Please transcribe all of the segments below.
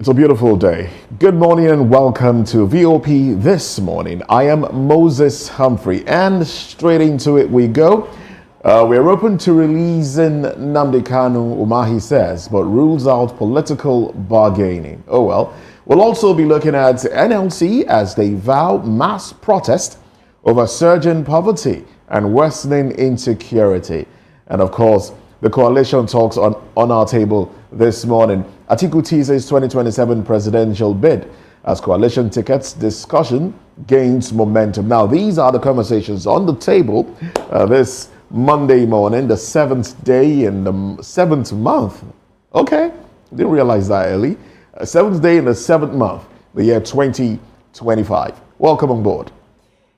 It's a beautiful day. Good morning and welcome to VOP This Morning. I am Moses Humphrey and straight into it we go. We're open to releasing Nnamdi Kanu, Umahi says, but rules out political bargaining. Oh well. We'll also be looking at NLC as they vow mass protest over surging poverty and worsening insecurity. And of course, the coalition talks on our table this morning. Atiku teases 2027 presidential bid as coalition tickets discussion gains momentum. Now, these are the conversations on the table this Monday morning, the 7th day in the 7th month. Okay, didn't realize that early. 7th day in the 7th month, the year 2025. Welcome on board.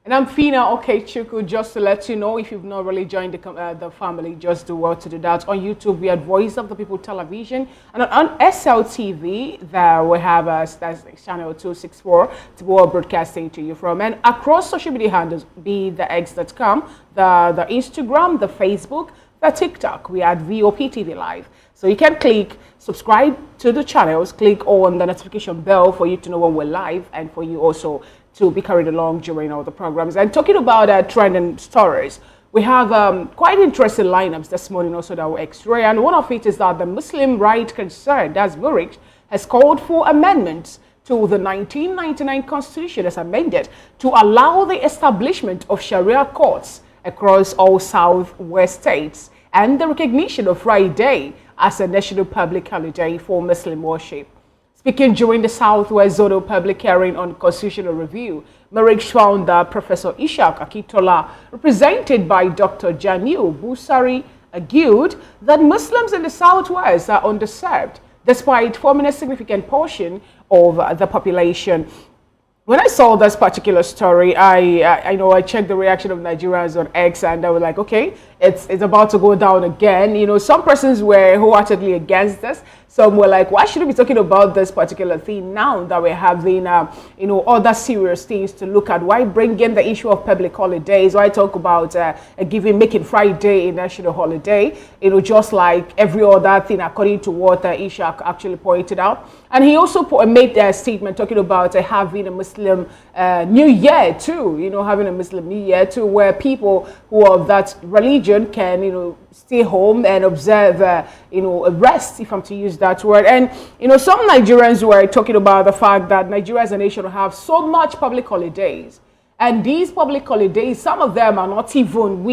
And I'm Fina Okechukwu. Just to let you know, if you've not really joined the family, just do well to do that. On YouTube, we have Voice of the People Television. And on SLTV, there we have that's channel 264 to be broadcasting to you from. And across social media handles, be the X.com, the Instagram, the Facebook, the TikTok, we are VOP TV Live. So you can click subscribe to the channels, click on the notification bell for you to know when we're live and for you also to be carried along during all the programs. And talking about trending stories, we have quite interesting lineups this morning also that will X-ray. And one of it is that the Muslim right concern, that's Zurich, has called for amendments to the 1999 Constitution as amended to allow the establishment of Sharia courts across all Southwest states and the recognition of Friday as a national public holiday for Muslim worship. Speaking during the Southwest Zonal public hearing on constitutional review, Marik's founder, Professor Ishaq Akitola, represented by Dr. Jamil Busari, argued that Muslims in the Southwest are underserved, despite forming a significant portion of the population. When I saw this particular story, I checked the reaction of Nigerians on X, and I was like, okay, it's about to go down again. You know, some persons were wholeheartedly against this. Some were like, why should we be talking about this particular thing now that we're having, other serious things to look at? Why bring in the issue of public holidays? Why talk about making Friday a national holiday? Just like every other thing, according to what Ishaq actually pointed out. And he also made a statement talking about having a Muslim New Year too. Having a Muslim New Year too, where people who are of that religion can, stay home and observe, rest, if I'm to use that word. And, some Nigerians were talking about the fact that Nigeria as a nation have so much public holidays. And these public holidays, some of them are not even,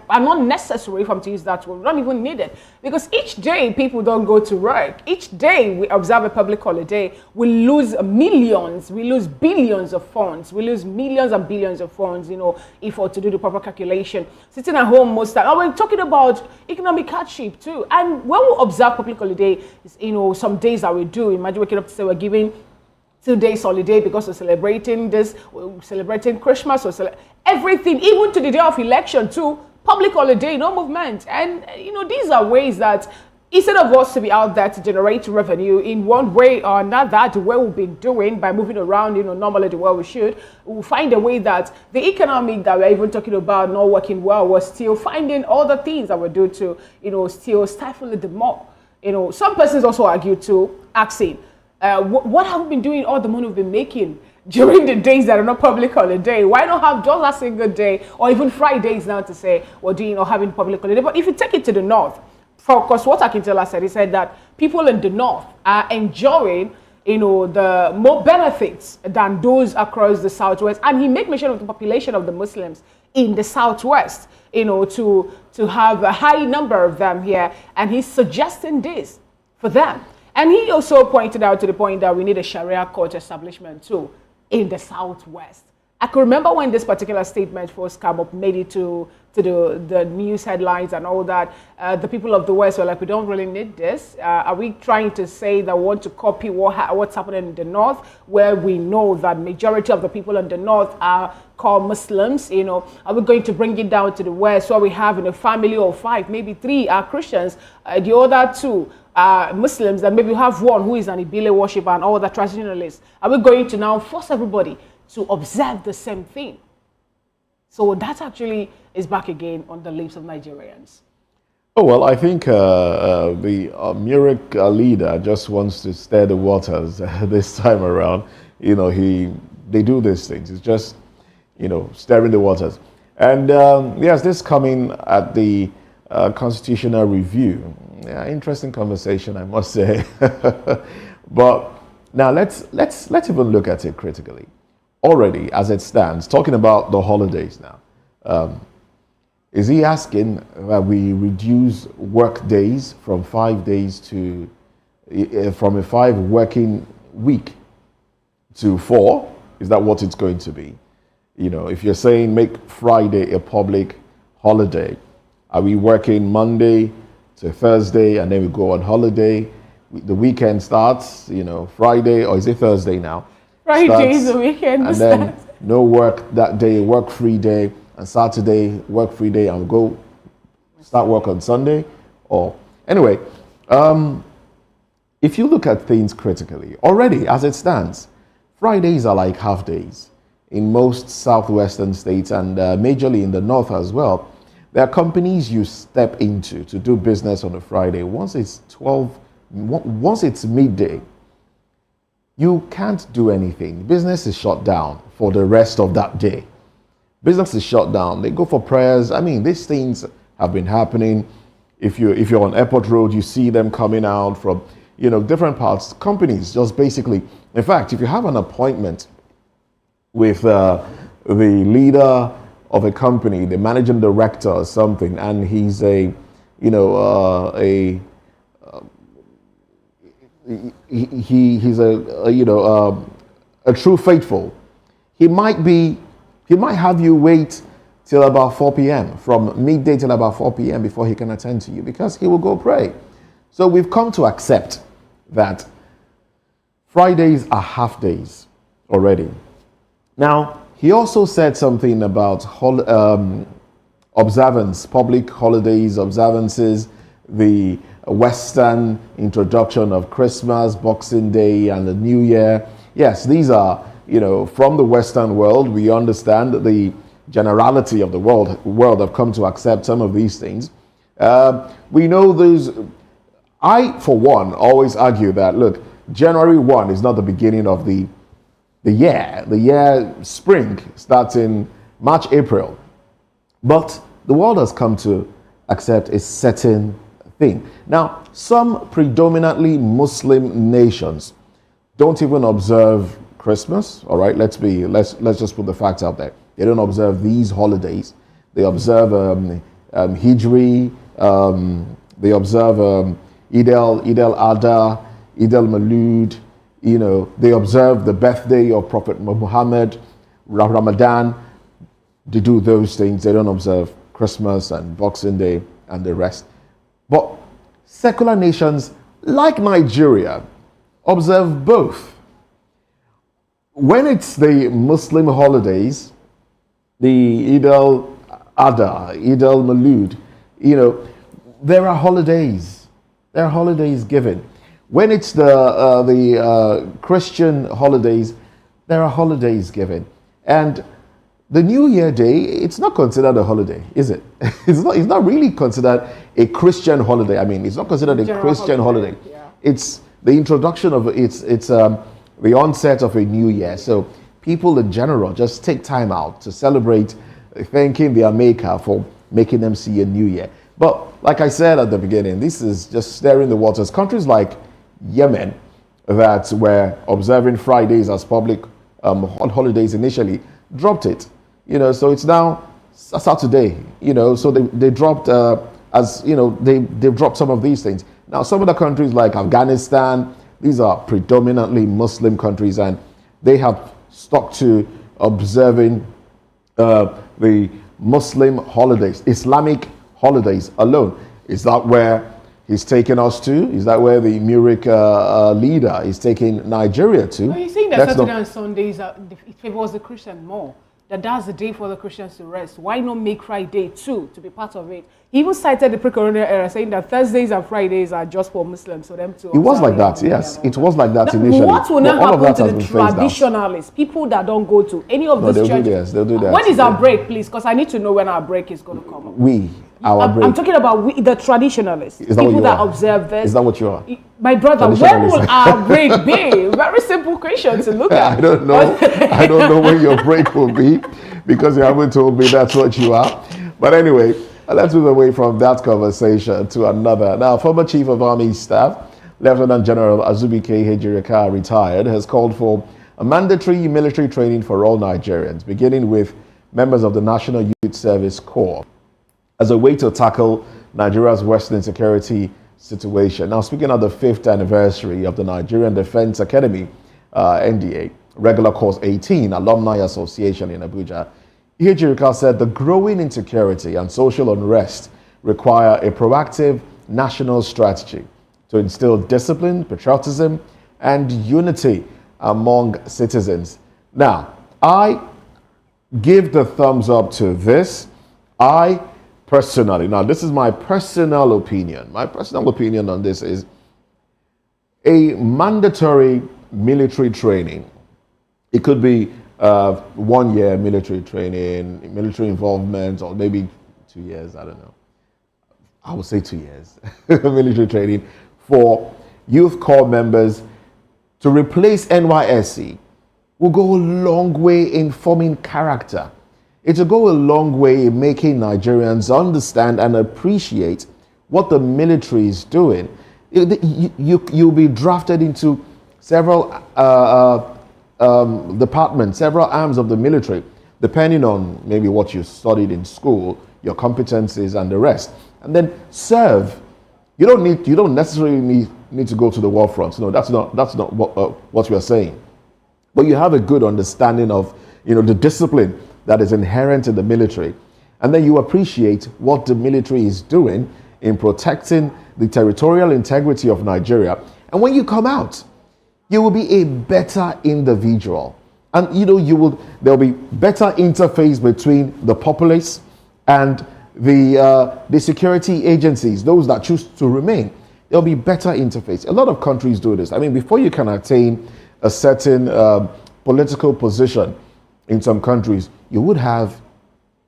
are not necessary, if I'm to use that word, not even needed. Because each day people don't go to work. Each day we observe a public holiday, we lose millions, we lose billions of funds, we lose millions and billions of funds, if we're to do the proper calculation. Sitting at home most time. And we're talking about economic hardship too. And when we observe public holiday, some days that we do, imagine waking up to say we're giving 2 days holiday because we're celebrating this, we're celebrating Christmas, everything, even to the day of election too, public holiday, no movement. And, these are ways that instead of us to be out there to generate revenue in one way or another, the way we've been doing by moving around, normally the way we should, we'll find a way that the economic that we're even talking about not working well, we're still finding other things that we do to, still stifle it more. Some persons also argue to asking, what have we been doing all the money we've been making during the days that are not public holiday? Why not have just a single day or even Fridays now to say we're doing or having public holiday? But if you take it to the north, because what Akintola said, he said that people in the north are enjoying, the more benefits than those across the Southwest. And he made mention of the population of the Muslims in the Southwest, to have a high number of them here. And he's suggesting this for them. And he also pointed out to the point that we need a Sharia court establishment too in the Southwest. I can remember when this particular statement first came up, made it to the news headlines and all that. The people of the West were like, we don't really need this. Are we trying to say that we want to copy what's happening in the North, where we know that majority of the people in the North are called Muslims? Are we going to bring it down to the West, where we have in a family of 5, maybe 3 are Christians, the other 2 Muslims, and maybe you have one who is an Ibile worshiper and all the traditionalists? Are we going to now force everybody to observe the same thing? So that actually is back again on the lips of Nigerians. Oh, well, I think the Murik leader just wants to stir the waters this time around. They do these things. It's just, stirring the waters. And yes, this coming at the constitutional review. Yeah, interesting conversation, I must say. But now let's even look at it critically. Already, as it stands, talking about the holidays now. Is he asking that we reduce work days from 5 days to, from a 5 working week to 4? Is that what it's going to be? If you're saying make Friday a public holiday, are we working Monday to Thursday and then we go on holiday? The weekend starts, Friday, or is it Thursday now? Friday is the weekend. And then no work that day, work free day. And Saturday, work free day, and we'll go start work on Sunday. Or anyway, if you look at things critically, already as it stands, Fridays are like half days in most southwestern states and majorly in the north as well. There are companies you step into to do business on a Friday. Once it's midday, you can't do anything. Business is shut down for the rest of that day. Business is shut down. They go for prayers. I mean, these things have been happening. If you're on Airport Road, you see them coming out from, different parts. Companies just basically, in fact, if you have an appointment with the leader of a company, the managing director or something, and he's he's a true faithful. He might have you wait till about 4 p.m., from midday till about 4 p.m. before he can attend to you, because he will go pray. So we've come to accept that Fridays are half days already. Now, he also said something about observance, public holidays, observances, the Western introduction of Christmas, Boxing Day, and the New Year. Yes, these are, from the Western world. We understand that the generality of the world have come to accept some of these things. We know those. I, for one, always argue that, look, January 1 is not the beginning of the year. The year, spring, starts in March, April. But the world has come to accept a certain thing. Now, some predominantly Muslim nations don't even observe Christmas. All right, let's just put the facts out there. They don't observe these holidays. They observe Hijri. They observe Eid al-Adha, Eid al-Malud. They observe the birthday of Prophet Muhammad, Ramadan. They do those things. They don't observe Christmas and Boxing Day and the rest. But secular nations like Nigeria observe both. When it's the Muslim holidays, the Eid al-Adha, Eid al-Malud, there are holidays. There are holidays given. When it's the Christian holidays, there are holidays given. And the New Year Day, it's not considered a holiday, is it? It's not really considered a Christian holiday. I mean, it's not considered a Christian holiday. Yeah. It's the introduction of it's the onset of a new year. So people in general just take time out to celebrate, thanking their maker for making them see a new year. But like I said at the beginning, this is just stirring the waters. Countries like Yemen that were observing Fridays as public holidays initially dropped it. So it's now Saturday. So they dropped they've dropped some of these things. Now some of the countries like Afghanistan, these are predominantly Muslim countries, and they have stuck to observing the Muslim holidays, Islamic holidays alone. Is that where he's taking us to? Is that where the Murik leader is taking Nigeria to? Are you saying that Saturday and Sundays it favors the Christian more? That's the day for the Christians to rest. Why not make Friday too to be part of it? He even cited the pre-colonial era, saying that Thursdays and Fridays are just for Muslims, for them to. It was like that, yes. It was like that initially. What will now happen to the traditionalists, people that don't go to any of these churches? They'll do that. When is our break, please? Because I need to know when our break is going to come up. our break. I'm talking about the traditionalists, Is that people what you that are? observe this. Is that what you are? My brother, when Traditionalist. will our break be? Very simple question to look at. I don't know. I don't know when your break will be because you haven't told me that's what you are. But anyway, let's move away from that conversation to another. Now, former Chief of Army Staff, Lieutenant General Azubike Hejirika, retired, has called for a mandatory military training for all Nigerians, beginning with members of the National Youth Service Corps, as a way to tackle Nigeria's worsening security situation. Now, speaking of the 5th anniversary of the Nigerian Defense Academy, NDA, Regular Course 18, Alumni Association in Abuja, Hejirika said the growing insecurity and social unrest require a proactive national strategy to instill discipline, patriotism, and unity among citizens. Now, I give the thumbs up to this. I personally, now this is my personal opinion. My personal opinion on this is a mandatory military training. It could be 1 year military training, military involvement, or maybe 2 years, I don't know. I would say 2 years military training for youth corps members to replace NYSC will go a long way in forming character. It will go a long way in making Nigerians understand and appreciate what the military is doing. You'll be drafted into several departments, several arms of the military, depending on maybe what you studied in school, your competencies, and the rest. And then serve. You don't necessarily need to go to the war front. No, that's not what we are saying. But you have a good understanding of the discipline that is inherent in the military, and then you appreciate what the military is doing in protecting the territorial integrity of Nigeria. And when you come out, you will be a better individual, and there'll be better interface between the populace and the security agencies, those that choose to remain. There'll be better interface. A lot of countries do this. I mean, before you can attain a certain political position in some countries, you would have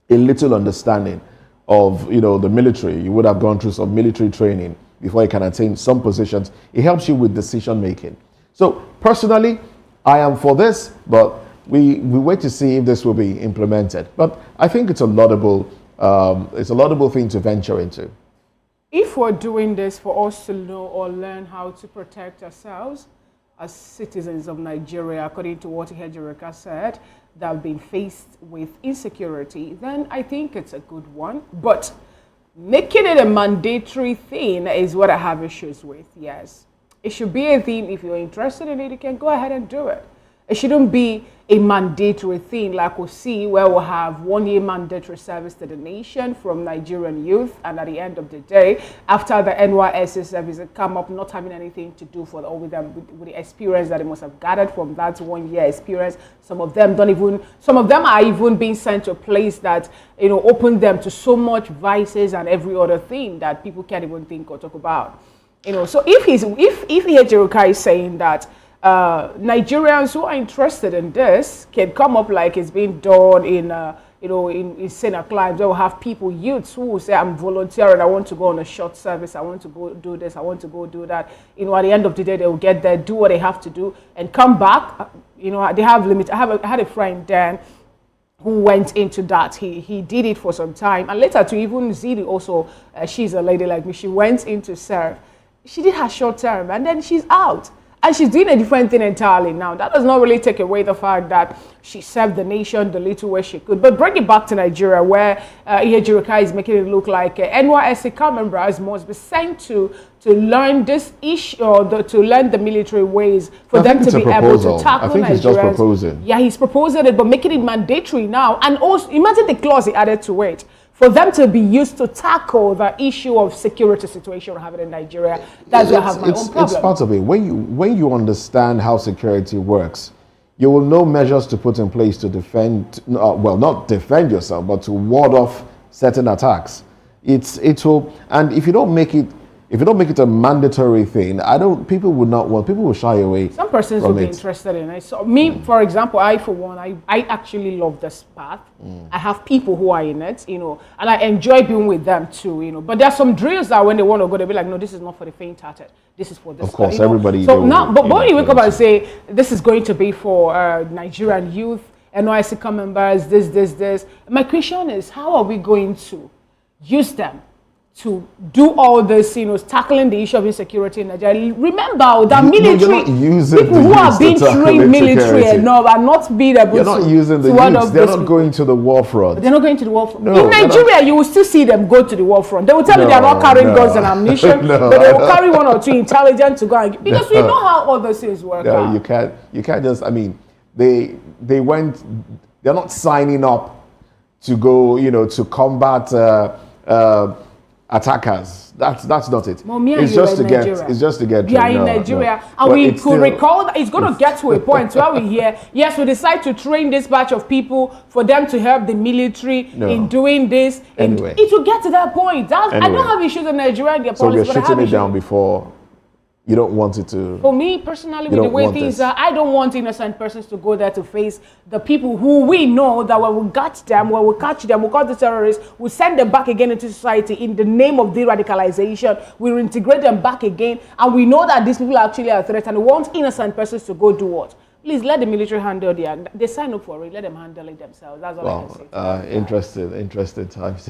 a little understanding of the military. You would have gone through some military training before you can attain some positions. It helps you with decision making. So personally, I am for this, but we wait to see if this will be implemented. But I think it's a laudable thing to venture into. If we're doing this for us to know or learn how to protect ourselves as citizens of Nigeria, according to what Hejirika said, that have been faced with insecurity, then I think it's a good one. But making it a mandatory thing is what I have issues with, yes. It should be a thing. If you're interested in it, you can go ahead and do it. It shouldn't be a mandatory thing like we'll see where we'll have 1 year mandatory service to the nation from Nigerian youth, and at the end of the day, after the NYSC service, they come up not having anything to do with the experience that they must have gathered from that 1 year experience. Some of them are even being sent to a place that open them to so much vices and every other thing that people can't even think or talk about. So if Hejirika is saying that Nigerians who are interested in this can come up like it's being done in Sena climes. They will have youths who will say, I'm volunteering, I want to go on a short service, I want to go do this, I want to go do that. At the end of the day, they will get there, do what they have to do, and come back. They have limits. I had a friend, Dan, who went into that. He did it for some time, and later to even Zidi also, she's a lady like me, she went in to serve. She did her short term, and then she's out. And she's doing a different thing entirely now. That does not really take away the fact that she served the nation the little way she could. But bring it back to Nigeria, where Hejirika is making it look like NYSC card members must be sent to learn this issue, or to learn the military ways for them to be able to tackle Nigerians. I think he's just proposing. Yeah, he's proposing it, but making it mandatory now. And also, imagine the clause he added to it, for them to be used to tackle the issue of security situation we're having in Nigeria. That's where I have my own problem. It's part of it. When you understand how security works, you will know measures to put in place to defend, not defend yourself, but to ward off certain attacks. It will, and if you don't make it if you don't make it a mandatory thing, people will shy away. Some persons will be interested in it. So me, for example, for one, I actually love this path. I have people who are in it, and I enjoy being with them too, But there are some drills that when they want to go, they'll be like, no, this is not for the faint-hearted. This is for this. Of course, everybody. So now, but when you wake up and say, this is going to be for Nigerian youth, NYSC members, this. My question is, how are we going to use them to do all this, tackling the issue of insecurity in Nigeria? Remember that military people who are being trained military are not being able to. You're not using the youths. They're not going to the war front. They're not going to the war front. No, in Nigeria, you will still see them go to the war front. They will tell you they are not carrying guns and ammunition, but they will carry one or two intelligence to go and because we know how all those things work. No, you can't just. I mean, they're not signing up to go, to combat attackers. That's not it. It's just to get. We are in Nigeria, and we could recall that it's going to get to a point where we hear, yes, we decide to train this batch of people for them to help the military in doing this. Anyway, it will get to that point. I don't have issues in Nigeria and their policy. So we're shooting it down before. You don't want it to. For me personally, with the way things are, I don't want innocent persons to go there to face the people who we know that when we catch them, we'll catch the terrorists, we'll send them back again into society in the name of de-radicalization. We'll integrate them back again, and we know that these people actually are a threat, and we want innocent persons to go do what? Please let the military handle they sign up for it. Let them handle it themselves. That's all I can say. Interesting times.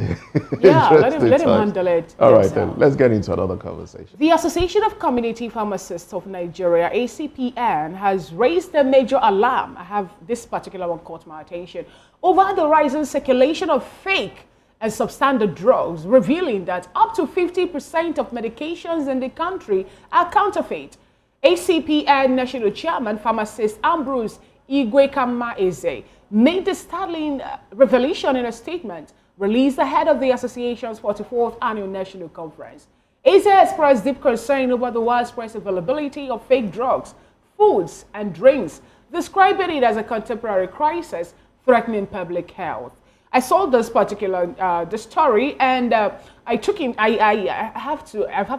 Yeah, let them handle it. All right, then let's get into another conversation. The Association of Community Pharmacists of Nigeria, ACPN, has raised a major alarm. I have this particular one caught my attention over the rising circulation of fake and substandard drugs, revealing that up to 50% of medications in the country are counterfeit. ACPN National Chairman, Pharmacist Ambrose Igwekama-Eze, made the startling revelation in a statement released ahead of the association's 44th Annual National Conference. Eze expressed deep concern over the widespread availability of fake drugs, foods, and drinks, describing it as a contemporary crisis threatening public health. I saw this particular the story, and I have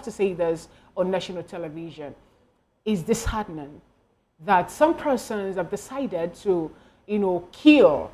to say this on national television. It's disheartening that some persons have decided to, kill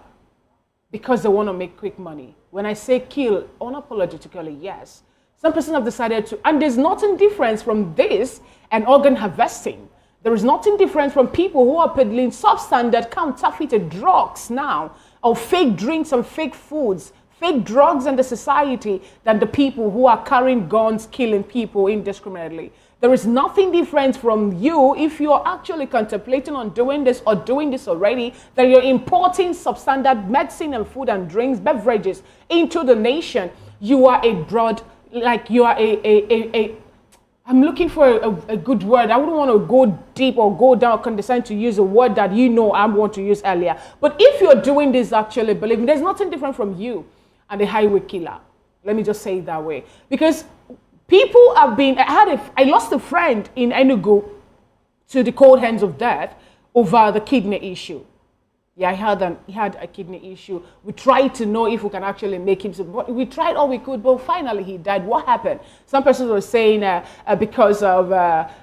because they want to make quick money. When I say kill, unapologetically, yes. Some persons have decided to, and there's nothing different from this and organ harvesting. There is nothing different from people who are peddling substandard counterfeited drugs now, or fake drinks and fake foods, fake drugs in the society than the people who are carrying guns, killing people indiscriminately. There is nothing different from you if you're actually contemplating on doing this or doing this already, that you're importing substandard medicine and food and drinks, beverages into the nation. You are I'm looking for a good word. I wouldn't want to go deep or go down, condescend to use a word that I want to use earlier. But if you're doing this actually, believe me, there's nothing different from you and the highway killer. Let me just say it that way. Because people have been, I lost a friend in Enugu to the cold hands of death over the kidney issue. Yeah, he had a kidney issue. We tried to know if we can actually make him, we tried all we could, but finally he died. What happened? Some persons were saying because of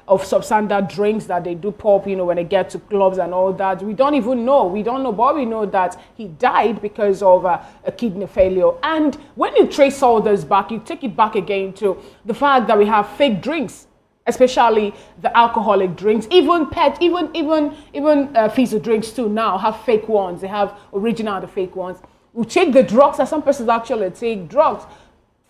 substandard drinks that they do pop, when they get to clubs and all that. We don't even know. We don't know, but we know that he died because of a kidney failure. And when you trace all this back, you take it back again to the fact that we have fake drinks, especially the alcoholic drinks, even fizzy drinks too now have fake ones. They have original and the fake ones. We check the drugs that some persons actually take drugs,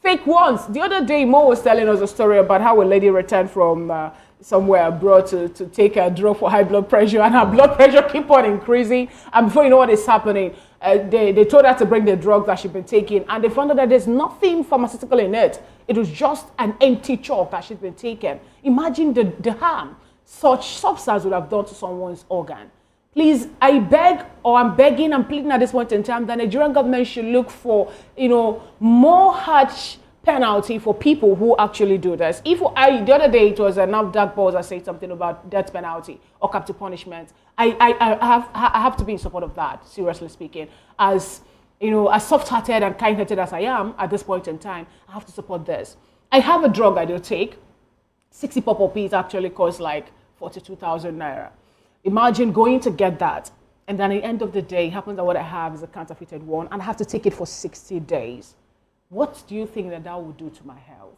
fake ones. The other day, Mo was telling us a story about how a lady returned from somewhere abroad to take a drug for high blood pressure, and her blood pressure keep on increasing. And before you know what is happening, they told her to bring the drugs that she'd been taking, and they found out that there's nothing pharmaceutical in it. It was just an empty chalk that she'd been taking. Imagine the harm such substance would have done to someone's organ. Please, I beg, or I'm begging and pleading at this point in time, that the Nigerian government should look for, more harsh penalty for people who actually do this. The other day it was a NAFDAC boss that said something about death penalty or capital punishment. I have to be in support of that, seriously speaking. As soft-hearted and kind-hearted as I am at this point in time, I have to support this. I have a drug I do take. 60 pop-up actually costs like 42,000 naira. Imagine going to get that, and then at the end of the day, it happens that what I have is a counterfeited one, and I have to take it for 60 days. What do you think that would do to my health?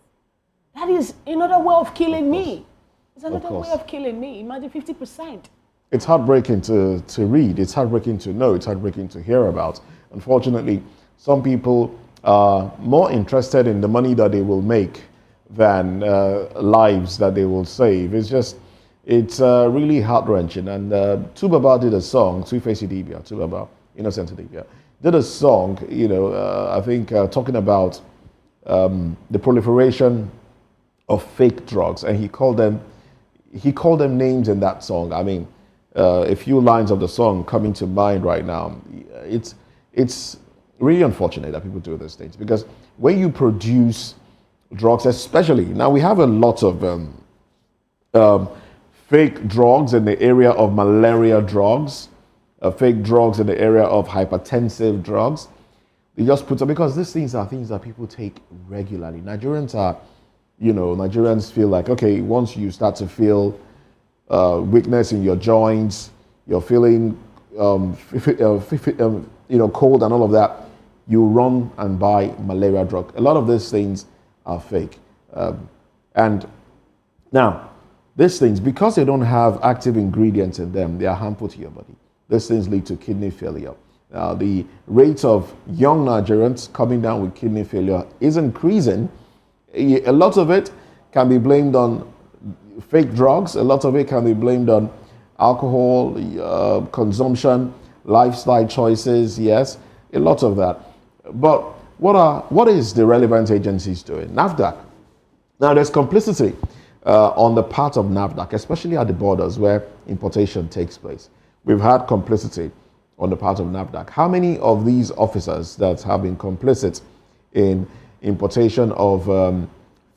That is another way of killing me. It's another way of killing me. Imagine 50%. It's heartbreaking to read. It's heartbreaking to know. It's heartbreaking to hear about. Unfortunately, some people are more interested in the money that they will make than lives that they will save. It's really heart-wrenching. And Tubaba did a song, Two-Face Idibia, Tubaba, Innocent Idibia, did a song, I think talking about the proliferation of fake drugs, and he called them names in that song. I mean, a few lines of the song coming to mind right now. It's really unfortunate that people do these things, because when you produce drugs, especially now, we have a lot of fake drugs in the area of malaria drugs, fake drugs in the area of hypertensive drugs. They just put them because these things are things that people take regularly. Nigerians feel like, okay, once you start to feel weakness in your joints, you're feeling cold and all of that, you run and buy malaria drug. A lot of these things are fake. And now, these things, because they don't have active ingredients in them, they are harmful to your body. These things lead to kidney failure. The rate of young Nigerians coming down with kidney failure is increasing. A lot of it can be blamed on fake drugs. A lot of it can be blamed on alcohol consumption, lifestyle choices. Yes, a lot of that. But what is the relevant agencies doing? NAFDAC. Now, there's complicity on the part of NAFDAC, especially at the borders where importation takes place. We've had complicity on the part of NAFDAC. How many of these officers that have been complicit in importation of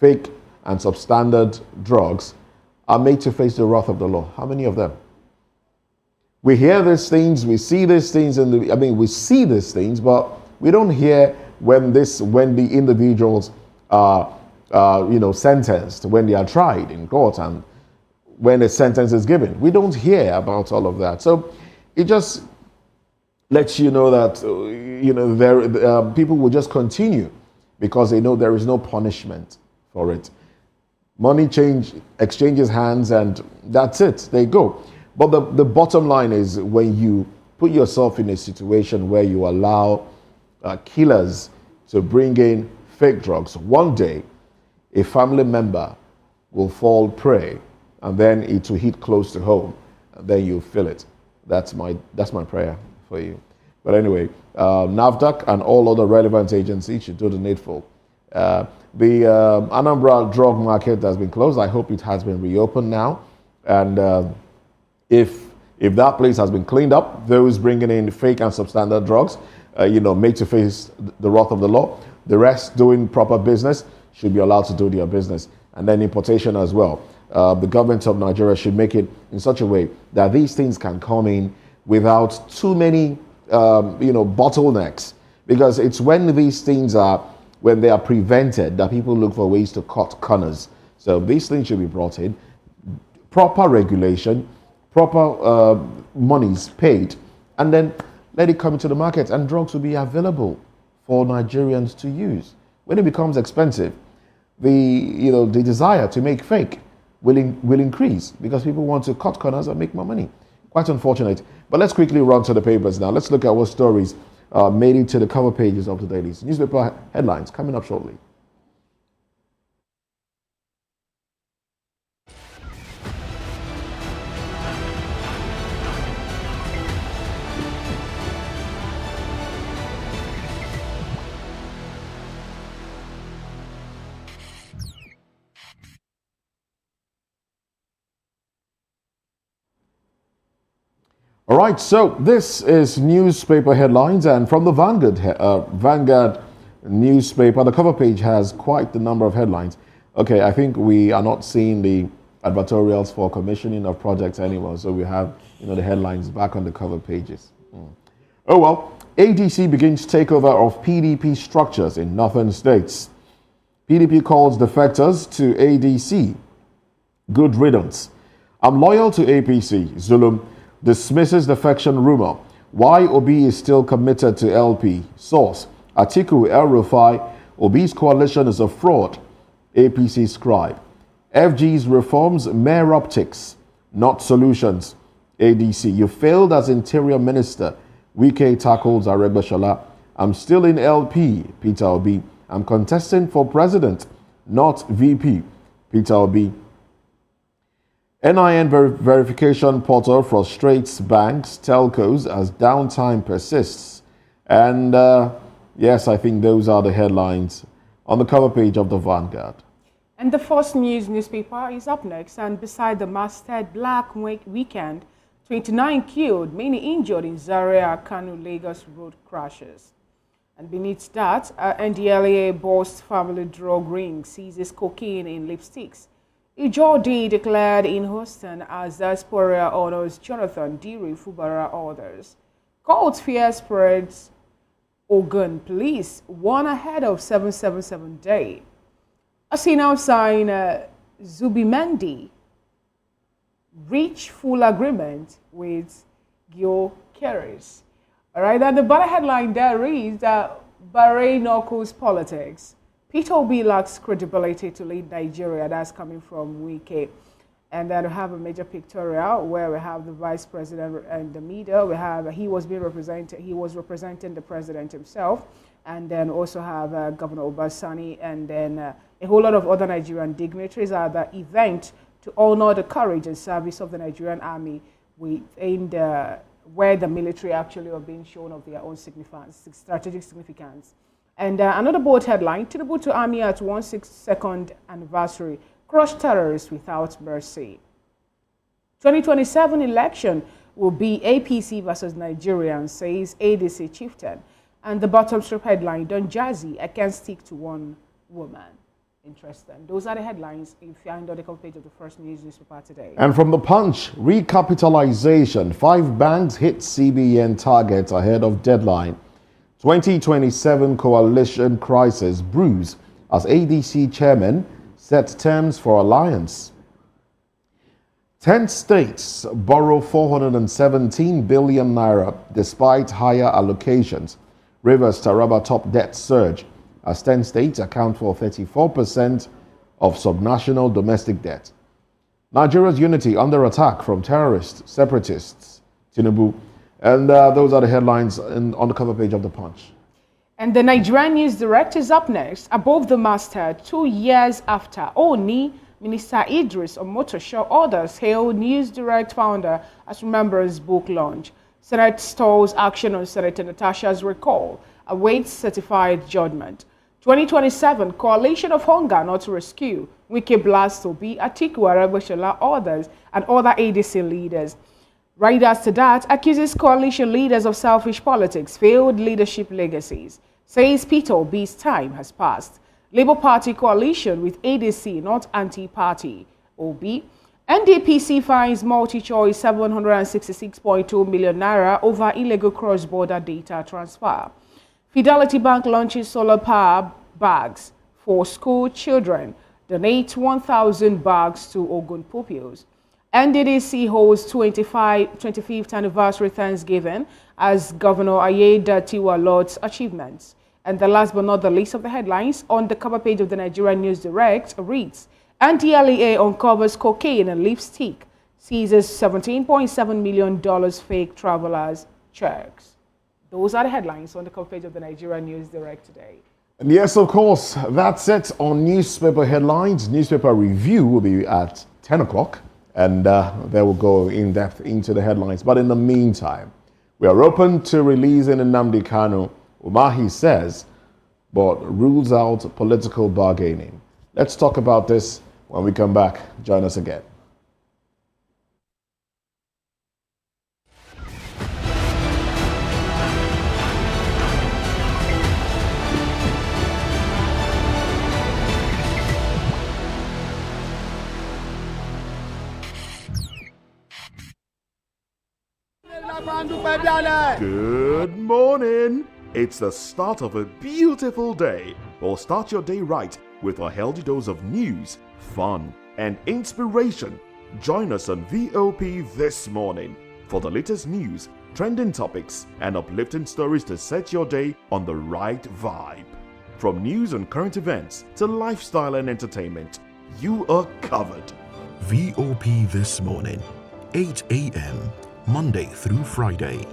fake and substandard drugs are made to face the wrath of the law? How many of them? We hear these things, we see these things, we see these things, but we don't hear when the individuals are sentenced, when they are tried in court, and when a sentence is given. We don't hear about all of that. So it just lets you know that people will just continue because they know there is no punishment for it. Money exchanges hands, and that's it. They go. But the bottom line is, when you put yourself in a situation where you allow killers to bring in fake drugs, one day a family member will fall prey, and then it will hit close to home, and then you feel it. That's my prayer for you. But anyway, NAFDAC and all other relevant agencies should do the needful. The Anambra drug market has been closed. I hope it has been reopened now. And if that place has been cleaned up, those bringing in fake and substandard drugs, made to face the wrath of the law, the rest doing proper business should be allowed to do their business. And then importation as well. The government of Nigeria should make it in such a way that these things can come in without too many bottlenecks, because it's when these things when they are prevented that people look for ways to cut corners. So these things should be brought in, proper regulation, proper monies paid, and then let it come into the market, and drugs will be available for Nigerians to use. When it becomes expensive, the desire to make fake will increase, because people want to cut corners and make more money. Quite unfortunate. But let's quickly run to the papers now. Let's look at what stories made it to the cover pages of the dailies. Newspaper headlines coming up shortly. All right, so this is newspaper headlines, and from the Vanguard newspaper, the cover page has quite the number of headlines. Okay, I think we are not seeing the advertorials for commissioning of projects anymore, so we have the headlines back on the cover pages. Oh well, ADC begins takeover of PDP structures in northern states. PDP calls defectors to ADC. Good riddance. I'm loyal to APC. Zulum dismisses defection rumor. Why Obi is still committed to LP. Source. Atiku El-Rufai. Obi's coalition is a fraud. APC scribe. FG's reforms mere optics, not solutions. ADC. You failed as interior minister. Wike tackles Aregbesola. I'm still in LP. Peter Obi. I'm contesting for president, not VP. Peter Obi. NIN verification portal frustrates banks, telcos as downtime persists. And yes, I think those are the headlines on the cover page of the Vanguard. And the First News newspaper is up next. And beside the masthead Black Weekend, 29 killed, many injured in Zaria, Kanu, Lagos road crashes. And beneath that, NDLEA boasts family drug ring, seizes cocaine in lipsticks. Ijodi declared in Houston as diaspora honors Jonathan Diri Fubara orders. Cold fear spreads. Ogun police one ahead of 777 day. Asina sign Zubimendi reach full agreement with Gio Keres. All right, and the bottom headline there reads Bahrain knuckles politics. Peter Obi lacks credibility to lead Nigeria. That's coming from Wike. And then we have a major pictorial where we have the vice president and the media. We have he was representing the president himself, and then also have Governor Obasani, and then a whole lot of other Nigerian dignitaries at the event to honor the courage and service of the Nigerian army where the military actually are being shown of their own strategic significance. And another bold headline, Tinubu to army at 162nd anniversary, crush terrorists without mercy. 2027 election will be APC versus Nigerians, says ADC chieftain. And the bottom strip headline, Don Jazzy, I can't stick to one woman. Interesting. Those are the headlines if you're on the cover page of the First News newspaper today. And from the Punch, recapitalization. 5 banks hit CBN targets ahead of deadline. 2027 coalition crisis brews as ADC chairman sets terms for alliance. 10 states borrow 417 billion naira despite higher allocations. Rivers Taraba top debt surge as 10 states account for 34% of subnational domestic debt. Nigeria's unity under attack from terrorists, separatists, Tinubu. And those are the headlines on the cover page of the Punch. And the Nigerian News Direct is up next. Above the masthead, 2 years after Oni, Minister Idris Omotosho orders hailed News Direct founder as remembers book launch. Senate stalls action on Senator Natasha's recall, awaits certified judgment. 2027 Coalition of Hunger Not to Rescue, Wike Blast Obi, Atiku Aregbesola orders, and other ADC leaders. Right after that, accuses coalition leaders of selfish politics, failed leadership legacies. Says Peter Obi's time has passed. Labour Party coalition with ADC, not anti-party. Obi. NDPC finds multi-choice 766.2 million naira over illegal cross-border data transfer. Fidelity Bank launches solar power bags for school children. Donate 1,000 bags to Ogun pupils. NDDC holds 25th anniversary Thanksgiving as Governor Ayedatiwa lauds achievements. And the last but not the least of the headlines on the cover page of the Nigerian News Direct reads, NDLEA uncovers cocaine and lipstick, seizes $17.7 million fake travelers' checks. Those are the headlines on the cover page of the Nigerian News Direct today. And yes, of course, that's it on newspaper headlines. Newspaper review will be at 10 o'clock. And they will go in depth into the headlines. But in the meantime, we are open to releasing Nnamdi Kanu, Umahi says, but rules out political bargaining. Let's talk about this when we come back. Join us again. Good morning. It's the start of a beautiful day. Well, start your day right with a healthy dose of news, fun, and inspiration. Join us on VOP This Morning for the latest news, trending topics, and uplifting stories to set your day on the right vibe. From news and current events to lifestyle and entertainment, you are covered. VOP This Morning, 8 a.m., Monday through Friday.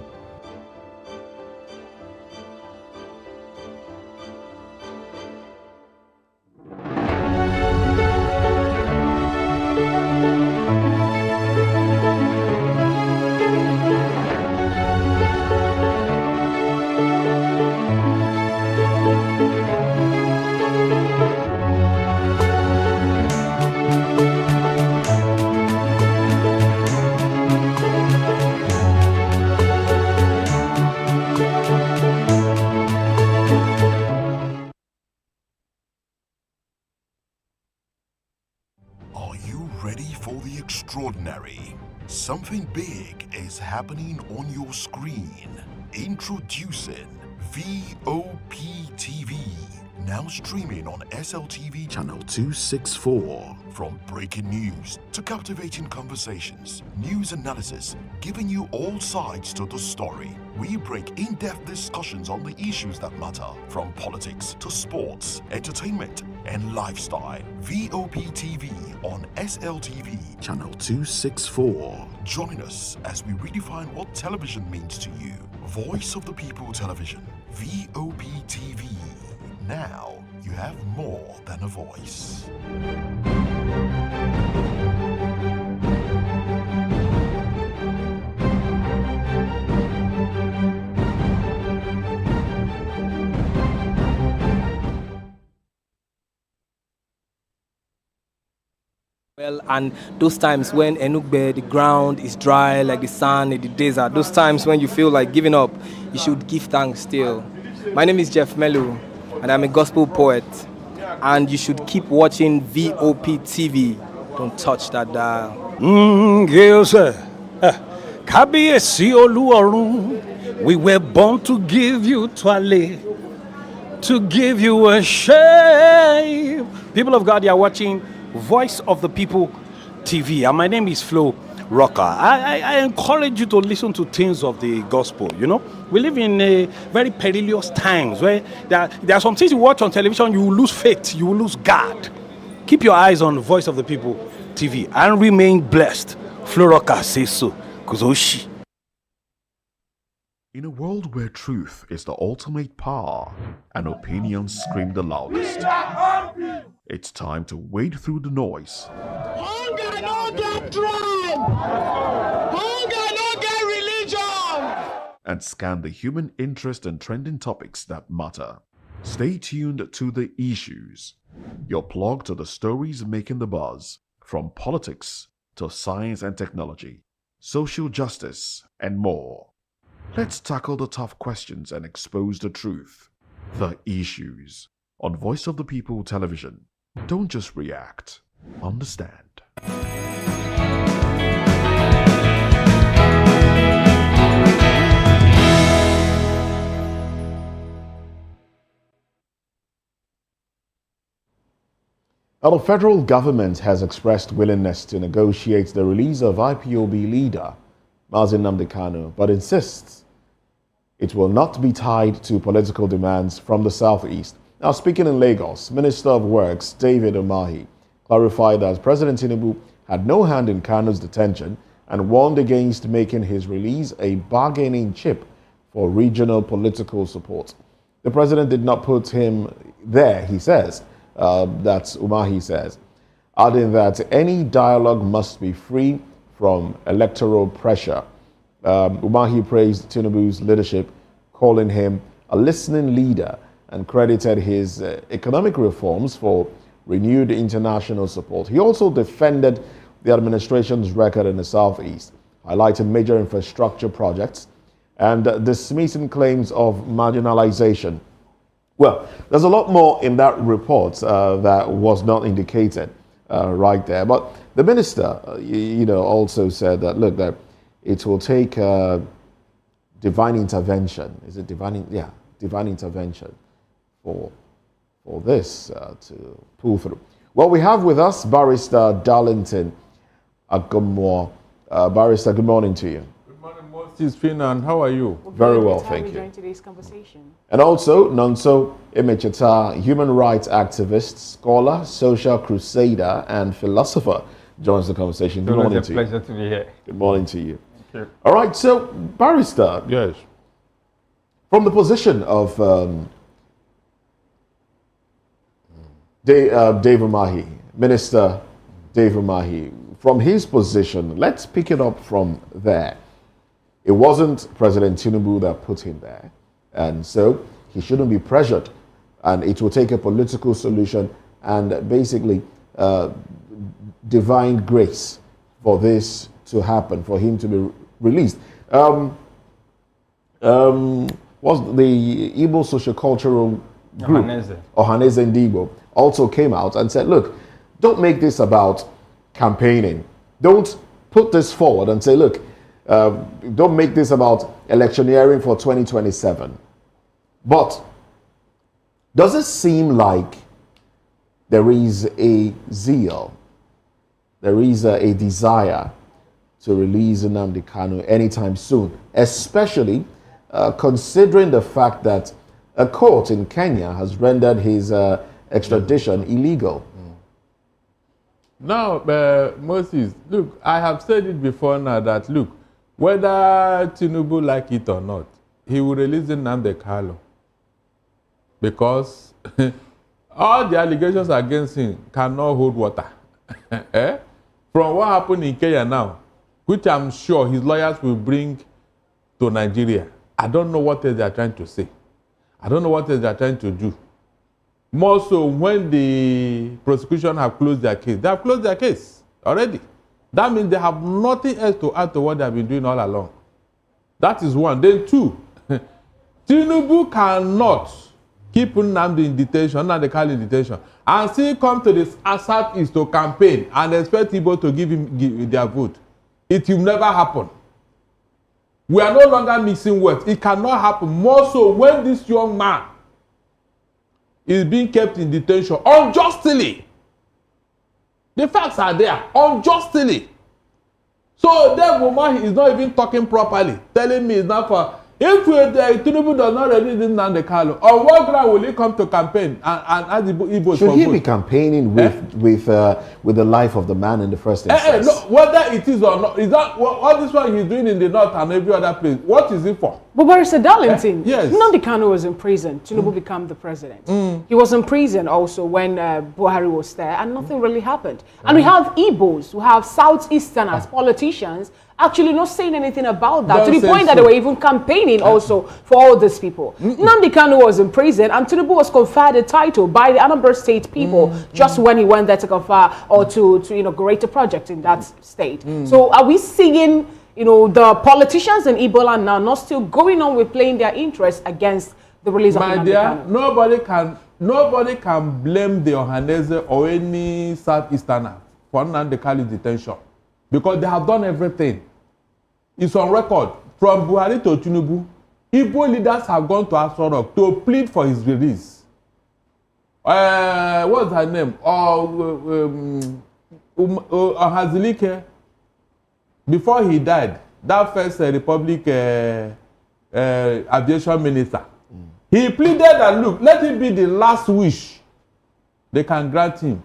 Are you ready for the extraordinary? Something big is happening on your screen. Introducing VOP TV. Now streaming on SLTV channel 264. From breaking news to captivating conversations, news analysis, giving you all sides to the story. We break in-depth discussions on the issues that matter, from politics to sports, entertainment, and lifestyle. VOP TV on SLTV channel 264. Join us as we redefine what television means to you. Voice of the People Television, VOP TV. Now you have more than a voice. Well, and those times when Enugbe, the ground is dry like the sand in the desert, those times when you feel like giving up, you should give thanks still. My name is Jeff Melu, and I'm a gospel poet, and you should keep watching VOP TV. Don't touch that dial. Kábíyèsí Olúọ̀run, we were born to give you twale, to give you worship. People of God, you are watching Voice of the People TV, and my name is Flo Rocker. I encourage you to listen to things of the gospel. You know, we live in a very perilous times where there are some things you watch on television, you will lose faith, you will lose God. Keep your eyes on Voice of the People TV and remain blessed. Flo Rocker says so. Kuzoshi. In a world where truth is the ultimate power and opinions scream the loudest, it's time to wade through the noise. Hunger no get tribe. Hunger no get religion. And scan the human interest and trending topics that matter. Stay tuned to The Issues, your plug to the stories making the buzz, from politics to science and technology, social justice, and more. Let's tackle the tough questions and expose the truth. The Issues on Voice of the People Television. Don't just react, understand. Now, the federal government has expressed willingness to negotiate the release of IPOB leader Mazi Nnamdi Kanu, but insists it will not be tied to political demands from the Southeast. Now, speaking in Lagos, Minister of Works David Umahi clarified that President Tinubu had no hand in Kanu's detention and warned against making his release a bargaining chip for regional political support. The president did not put him there, he says. That's Umahi says, adding that any dialogue must be free from electoral pressure. Umahi praised Tinubu's leadership, calling him a listening leader, and credited his economic reforms for renewed international support. He also defended the administration's record in the Southeast, highlighting major infrastructure projects and dismissing claims of marginalization. Well, there's a lot more in that report that was not indicated right there. But the minister, also said that, look, that it will take divine intervention. Is it divine? Yeah, divine intervention for this to pull through. Well, we have with us Barrister Darlington Agumwa. Barrister, good morning to you. Good morning, Moses Fina, and how are you? Very well, thank you. Join today's conversation. And also, Nonso Emecheta, human rights activist, scholar, social crusader, and philosopher, joins the conversation. Good morning to you. It's a pleasure to be here. Good morning to you. Thank you. All right, so, Barrister, Yes. from the position of Dave Umahi, Minister Dave Umahi, from his position, let's pick it up from there. It wasn't President Tinubu that put him there, and so he shouldn't be pressured, and it will take a political solution and basically divine grace for this to happen, for him to be released. Was the Igbo sociocultural group, Ohaneze Ndigbo, also came out and said, look, don't make this about campaigning. Don't put this forward and say, look, don't make this about electioneering for 2027. But does it seem like there is a zeal, there is a desire to release Nnamdi Kanu anytime soon, especially considering the fact that a court in Kenya has rendered his extradition illegal? Now, Moses, look, I have said it before now that, look, whether Tinubu like it or not, he will release Nnamdi Kanu because all the allegations against him cannot hold water. From what happened in Kenya now, which I'm sure his lawyers will bring to Nigeria, I don't know what else they are trying to say. I don't know what else they are trying to do. More so when the prosecution have closed their case. They have closed their case already. That means they have nothing else to add to what they have been doing all along. That is one. Then two, Tinubu cannot keep Nnamdi in detention, Nnamdi Kanu in detention, and still come to the Southeast to campaign and expect people to give their vote. It will never happen. We are no longer mixing words. It cannot happen. More so when this young man is being kept in detention unjustly. The facts are there, unjustly. So Dave Umahi is not even talking properly, telling me it's not for. If Tinubu does not release Nnamdi Kanu, on what ground will he come to campaign and ask the Igbos Should for he vote? be campaigning with the life of the man in the first instance? No, whether it is or not, is that what this one he's doing in the north and every other place? What is it for? But Barrister Darlington, Yes. Nnamdi Kanu was in prison. Tinubu became the president. He was in prison also when Buhari was there, and nothing really happened. And we have Igbos, who have Southeasterners, politicians, actually not saying anything about that, to the point that they were even campaigning also for all these people. Nnamdi Kanu was in prison, and Tinubu was conferred a title by the Anambra State people just when he went there to confer or to inaugurate a project in that state. So are we seeing, the politicians in Igbo land now not still going on with playing their interests against the release of Nnamdi Kanu? Nobody can blame the Ohaneze or any Southeasterner for Nnamdi Kanu's detention, because they have done everything. It's on record. From Buhari to Tinubu, Igbo leaders have gone to Aso Rock to plead for his release. What's her name? Hazilike, before he died, that first Republic aviation minister, he pleaded that, look, let it be the last wish they can grant him.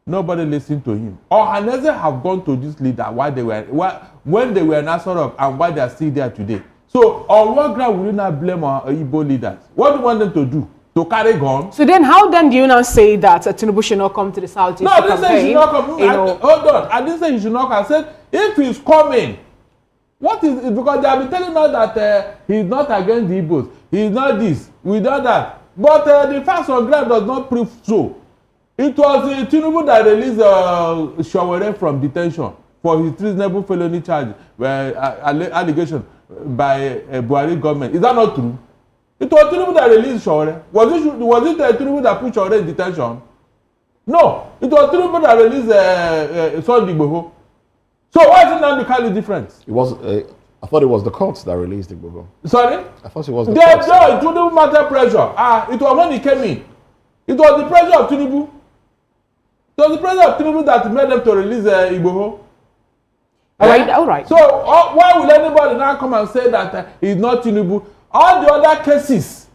Nobody listened to him. Ohaneze have gone to this leader when they were in Aso Rock and why they are still there today. So on what ground will you not blame our Igbo leaders? What do you want them to do? To carry gun? So then how then do you now say that Tinubu should not come to the Southeast? No, I didn't say he should not come. Hold on. I didn't say he should not come. I said if he's coming, what is it? Because they have been telling us that he's not against the Igbos. He's not this. We done that. But the facts on ground does not prove so. It was Tinubu that released Shawere from detention for his treasonable felony charge, allegation by Buhari government. Is that not true? It was Tinubu that released Shawere. Was it Tinubu that put Shawere in detention? No, it was Tinubu that released Sunday Igboho. So why is Nnamdi Kanu different? It was. I thought it was the courts that released Igboho. Sorry? I thought it was the courts. It wouldn't matter pressure. It was when he came in. It was the pressure of Tinubu. So the president of Tinubu that made them to release Igboho. All right. So why will anybody now come and say that he's not Tinubu? All the other cases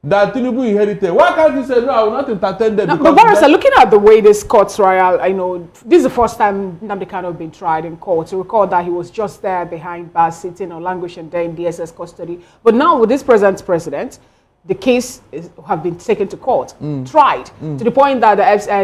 that Tinubu inherited, why can't you say, no, I will not entertain them? No, but Barrister, looking at the way this court trial, I know this is the first time Nnamdi Kanu has been tried in court. To recall that he was just there behind bars, sitting or languishing there in DSS custody. But now with this present president, the case have been taken to court, tried, to the point that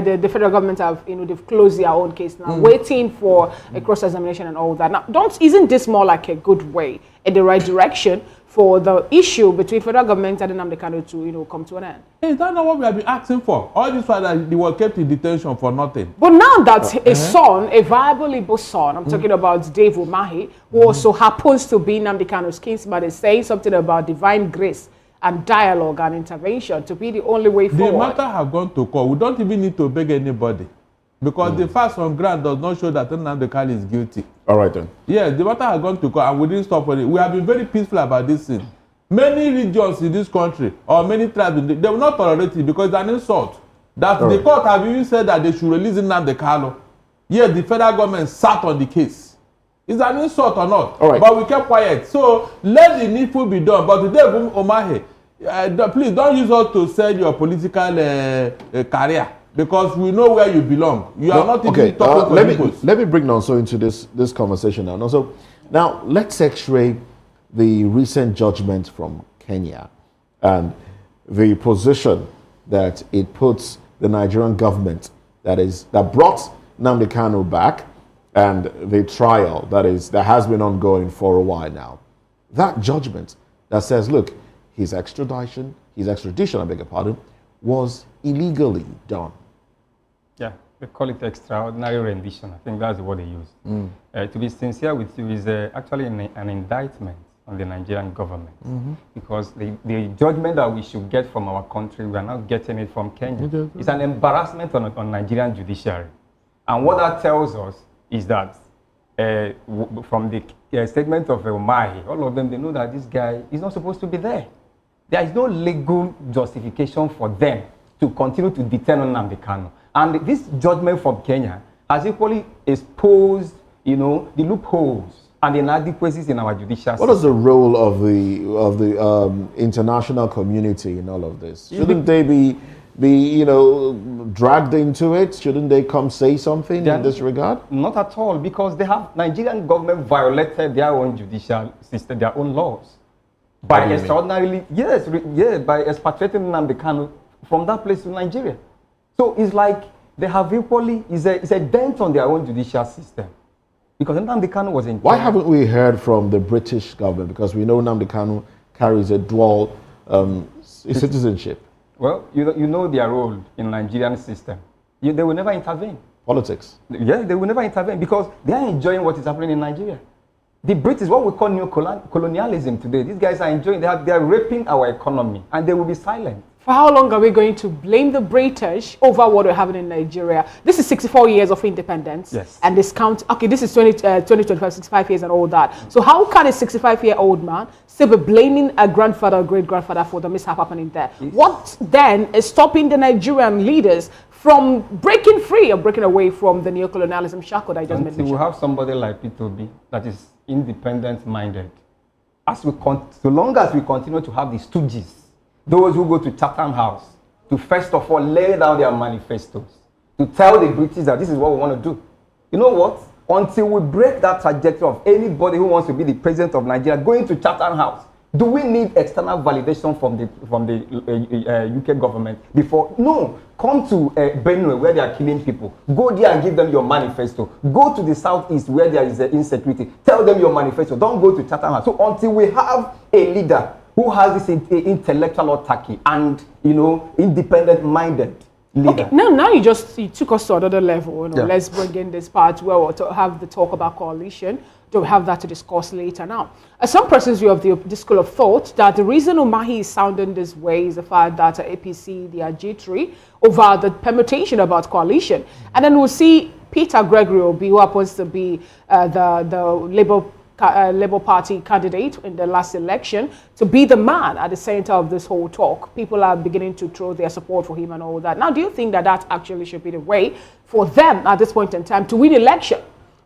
the federal government have, they've closed their own case now, waiting for a cross-examination and all that. Now, isn't this more like a good way in the right direction for the issue between federal government and Nnamdi Kanu to, come to an end? Is that not what we have been asking for? All this while that they were kept in detention for nothing. But now that a son, a viable Igbo son, I'm talking about Dave Umahi, who also happens to be Nnamdi Kanu's kinsman, is saying something about divine grace and dialogue and intervention to be the only way forward. The matter have gone to court. We don't even need to beg anybody. Because the facts on ground does not show that Nnamdi Kanu is guilty. All right then. Yes, the matter has gone to court and we didn't stop for it. We have been very peaceful about this thing. Many regions in this country or many tribes, they will not tolerate it because it's an insult. That the court have even said that they should release Nnamdi Kanu. Yes, the federal government sat on the case. Is an insult or not? All right. But we kept quiet. So let the needful be done. But today, Omahi, please don't use us to sell your political career because we know where you belong. You are not even talking to let me bring Nonso into this conversation now. Nonso, now let's x-ray the recent judgment from Kenya and the position that it puts the Nigerian government that brought Nnamdi Kanu back and the trial that has been ongoing for a while now. That judgment that says, look, his extradition, I beg your pardon, was illegally done. Yeah, they call it extraordinary rendition. I think that's what they use. To be sincere with you, is actually an indictment on the Nigerian government. Because the judgment that we should get from our country, we are not getting it from Kenya. It's an embarrassment on Nigerian judiciary. And what that tells us is that from the statement of Umahi, all of them, they know that this guy is not supposed to be there. There is no legal justification for them to continue to detain Nnamdi Kanu. And this judgment from Kenya has equally exposed, the loopholes and the inadequacies in our judicial system. What is the role of the international community in all of this? Shouldn't they be dragged into it? Shouldn't they come say something in this regard? Not at all, because the Nigerian government violated their own judicial system, their own laws. By extraordinarily, by expatriating Nnamdi Kanu from that place to Nigeria. So it's like they have equally, it's a dent on their own judicial system. Because Nnamdi Kanu was in Why haven't we heard from the British government? Because we know Nnamdi Kanu carries a dual citizenship. Well, you know their role in the Nigerian system. They will never intervene. Politics. Yeah, they will never intervene because they are enjoying what is happening in Nigeria. The British, what we call neo-colonialism today, these guys are enjoying, they are raping our economy and they will be silent. For how long are we going to blame the British over what we're having in Nigeria? This is 64 years of independence. Yes. And this count, this is 25, 65 years and all that. So how can a 65-year-old man still be blaming a grandfather or great-grandfather for the mishap happening there? Yes. What then is stopping the Nigerian leaders from breaking free or breaking away from the neo-colonialism shackle that I just mentioned? We have somebody like P2B that is independent-minded. So long as we continue to have the stooges, those who go to Chatham House to first of all lay down their manifestos, to tell the British that this is what we want to do. You know what? Until we break that trajectory of anybody who wants to be the president of Nigeria going to Chatham House, do we need external validation from the UK government before? No. Come to Benue where they are killing people. Go there and give them your manifesto. Go to the southeast where there is insecurity. Tell them your manifesto. Don't go to Chatham House. So until we have a leader who has this intellectual autarky and, independent-minded leader. Okay, now you took us to another level. Let's bring in this part where we'll have the talk about coalition. We'll have that to discuss later. Now, some persons view of this school of thought that the reason Umahi is sounding this way is the fact that APC, they are jittery over the permutation about coalition. And then we'll see Peter Gregory Obi, who happens to be the Labour Labour Party candidate in the last election, to be the man at the center of this whole talk. People are beginning to throw their support for him and all that. Now, do you think that that actually should be the way for them at this point in time to win election?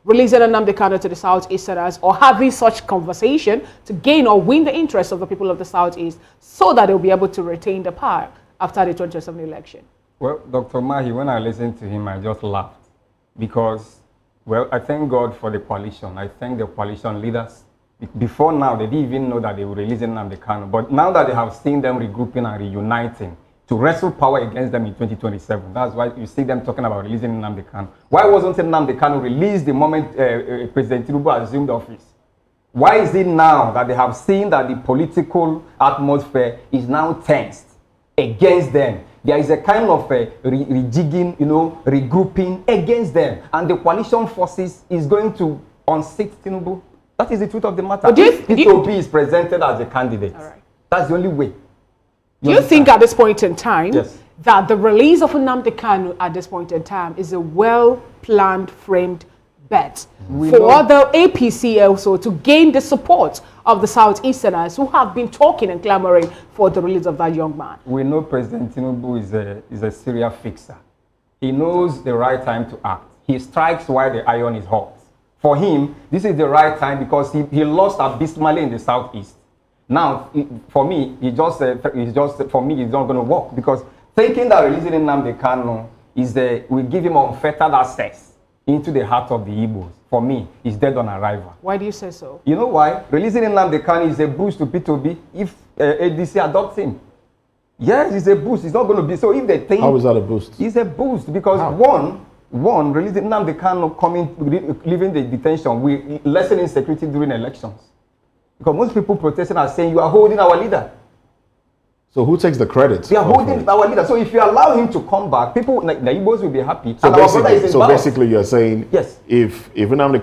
Releasing Nnamdi Kanu to the Southeasterners, or having such conversation to gain or win the interest of the people of the Southeast so that they'll be able to retain the power after the 2027 election? Well, Dr. Umahi, when I listened to him, I just laughed because, well, I thank God for the coalition. I thank the coalition leaders. Before now, they didn't even know that they were releasing Nnamdi Kanu. But now that they have seen them regrouping and reuniting to wrestle power against them in 2027, that's why you see them talking about releasing Nnamdi Kanu. Why wasn't Nnamdi Kanu released the moment President Tinubu assumed office? Why is it now that they have seen that the political atmosphere is now tensed against them? There is a kind of rejigging, regrouping against them. And the coalition forces is going to unseat Tinubu. That is the truth of the matter. If VOP is presented as a candidate, that's the only way. Do you think at this point in time that the release of Nnamdi Kanu at this point in time is a well-planned, framed bet for the APC also to gain the support of the Southeasterners who have been talking and clamoring for the release of that young man? We know President Tinubu is a serial fixer. He knows the right time to act. He strikes while the iron is hot. For him, this is the right time because he lost abysmally in the Southeast. Now, for me, it's not going to work because thinking that releasing Nnamdi Kanu will give him unfettered access into the heart of the Igbos, for me, is dead on arrival. Why do you say so? You know why? Releasing Nnamdi Kanu is a boost to P2B if ADC adopts him. Yes, it's a boost. It's not going to be. So if they think... How is that a boost? It's a boost because one, releasing Nnamdi Kanu leaving the detention will lessen insecurity during elections. Because most people protesting are saying, you are holding our leader. So who takes the credit? We are holding our leader. So if you allow him to come back, people like the Igbos will be happy. So, basically, you're saying, yes, if Nnamdi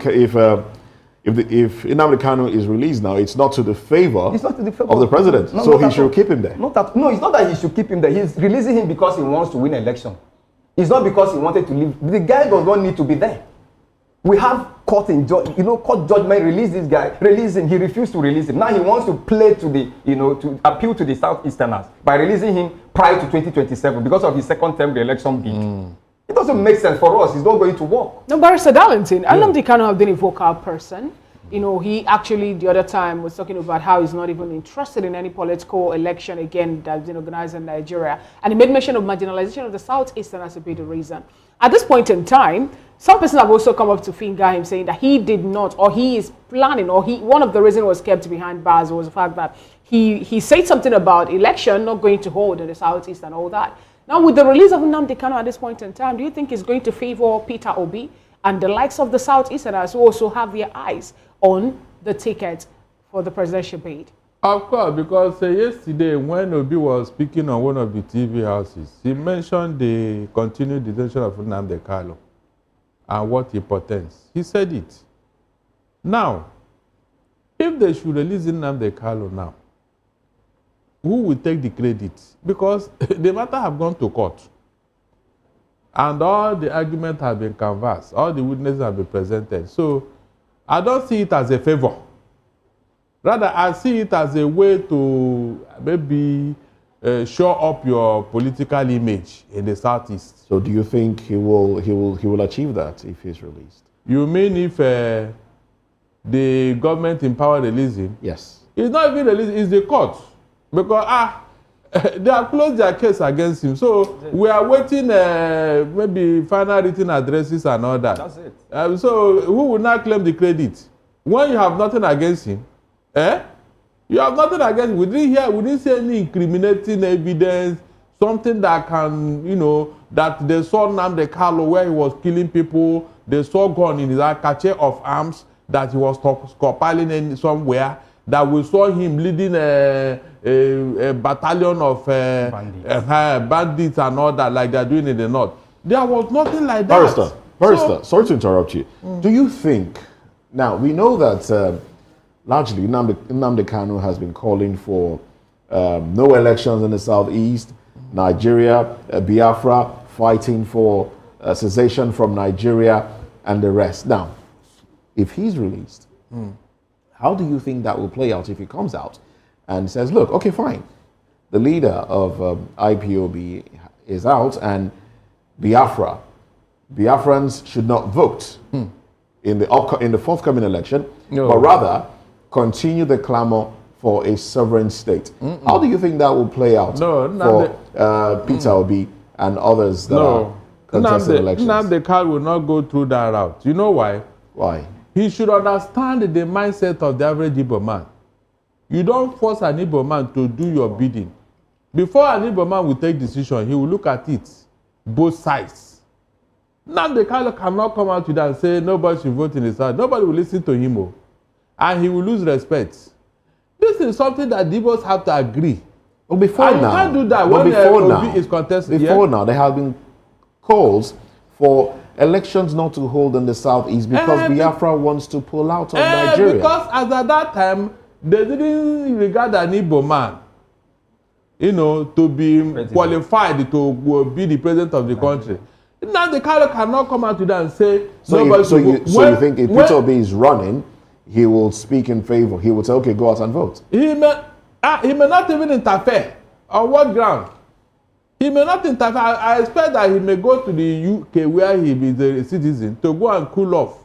Kanu is released now, it's not to the favor of the president. So he should keep him there. No, it's not that he should keep him there. He's releasing him because he wants to win an election. It's not because he wanted to leave. The guy does not need to be there. We have court judgment, release this guy, release him. He refused to release him. Now he wants to play to to appeal to the Southeasterners by releasing him prior to 2027 because of his second term re-election bid. It doesn't make sense for us. It's not going to work. No, Barrister Darlington, Nnamdi Kanu have been a vocal person. He actually the other time was talking about how he's not even interested in any political election again that's been organized in Nigeria. And he made mention of marginalization of the Southeasterners to be the reason. At this point in time, some persons have also come up to finger him saying that he did not, or he is planning, or one of the reasons was kept behind bars was the fact that he said something about election not going to hold in the Southeast and all that. Now, with the release of Nnamdi Kanu at this point in time, do you think it's going to favor Peter Obi and the likes of the Southeasterners who also have their eyes on the ticket for the presidential bid? Of course, because yesterday when Obi was speaking on one of the TV houses, he mentioned the continued detention of Nnamdi Kanu and what it portends. He said it. Now, if they should release Nnamdi Kanu now, who will take the credit? Because the matter have gone to court. And all the arguments have been canvassed. All the witnesses have been presented. So, I don't see it as a favor. Rather, I see it as a way to maybe show up your political image in the Southeast. So, do you think he will achieve that if he's released? You mean if the government in power release him? Yes. It's not even released, it's the court. Because they have closed their case against him. So we are waiting maybe final written addresses and all that. That's it. So who will not claim the credit? When you have nothing against him, you have nothing against him. We didn't see any incriminating evidence, something that can, that they saw Nnamdi Kanu where he was killing people, they saw gun in his cache of arms that he was stockpiling in somewhere, that we saw him leading a battalion of bandits and all that, like they're doing in the north. There was nothing like that. Barrister, sorry to interrupt you. Do you think, now we know that largely Nnamdi Kanu has been calling for no elections in the Southeast, Nigeria, Biafra, fighting for cessation from Nigeria and the rest. Now, if he's released, How do you think that will play out if he comes out and says, look, okay, fine. The leader of IPOB is out and Biafrans should not vote in the forthcoming election, but rather continue the clamor for a sovereign state. How do you think that will play out for Peter Obi and others that are contesting elections? Nnamdi Kanu will not go through that route. You know why? Why? He should understand the mindset of the average Igbo man. You don't force an Igbo man to do your bidding. Before an Igbo man will take decision, he will look at it, both sides. Nnamdi Kanu cannot come out to that and say nobody should vote in his side. Nobody will listen to him, and he will lose respect. This is something that the Igbos have to agree. Well, before now, you can't do that when Obi is contested. Before now, there have been calls for elections not to hold in the southeast because Biafra wants to pull out of Nigeria. Because as at that time, they didn't regard an Igbo man, to be qualified to be the president of the country. Now the Kanu cannot come out to that and say so you think if Peter Obi is running, he will speak in favor? He will say, okay, go out and vote. He may not even interfere. On what ground? He may not interfere. I expect that he may go to the UK where he is a citizen to go and cool off.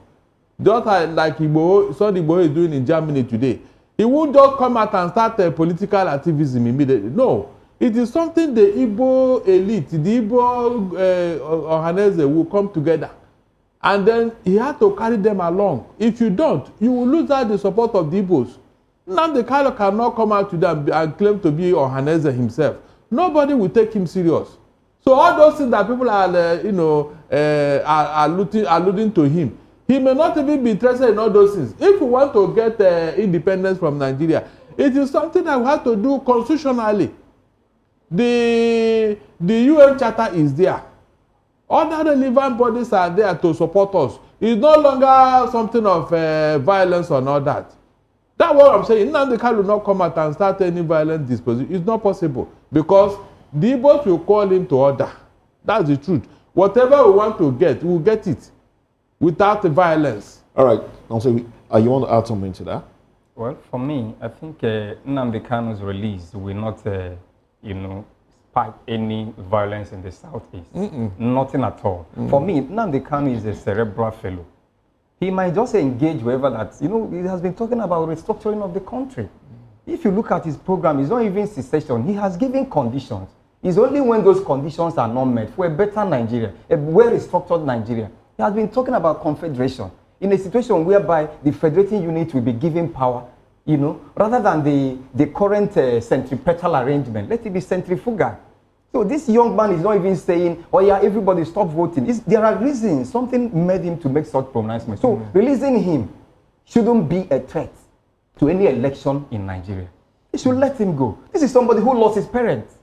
Just like Sonny Igboho is doing in Germany today. He won't just come out and start political activism immediately. No. It is something the Igbo elite, the Igbo Ohanese will come together. And then he had to carry them along. If you don't, you will lose out the support of the Igbos. Nnamdi Kanu cannot come out to them and claim to be Ohanese himself. Nobody will take him serious. So all those things that people are, alluding to him, he may not even be interested in all those things. If we want to get independence from Nigeria, it is something that we have to do constitutionally. The UN Charter is there. Other relevant bodies are there to support us. It's no longer something of violence or all that. That's what I'm saying. Nnamdi Kanu will not come out and start any violent disposition. It's not possible because the Igbos will call him to order. That's the truth. Whatever we want to get, we'll get it without violence. All right. Also, you want to add something to that? Well, for me, I think Nnamdi Kanu's release will not, spark any violence in the southeast. Nothing at all. For me, Nnamdi Kanu is a cerebral fellow. He might just engage wherever that, he has been talking about restructuring of the country. If you look at his program, it's not even secession. He has given conditions. It's only when those conditions are not met for a better Nigeria, a well-restructured Nigeria. He has been talking about confederation in a situation whereby the federating unit will be given power, rather than the current centripetal arrangement. Let it be centrifugal. So this young man is not even saying, oh yeah, everybody stop voting. There are reasons. Something made him to make such pronouncements. So releasing him shouldn't be a threat to any election in Nigeria. He should let him go. This is somebody who lost his parents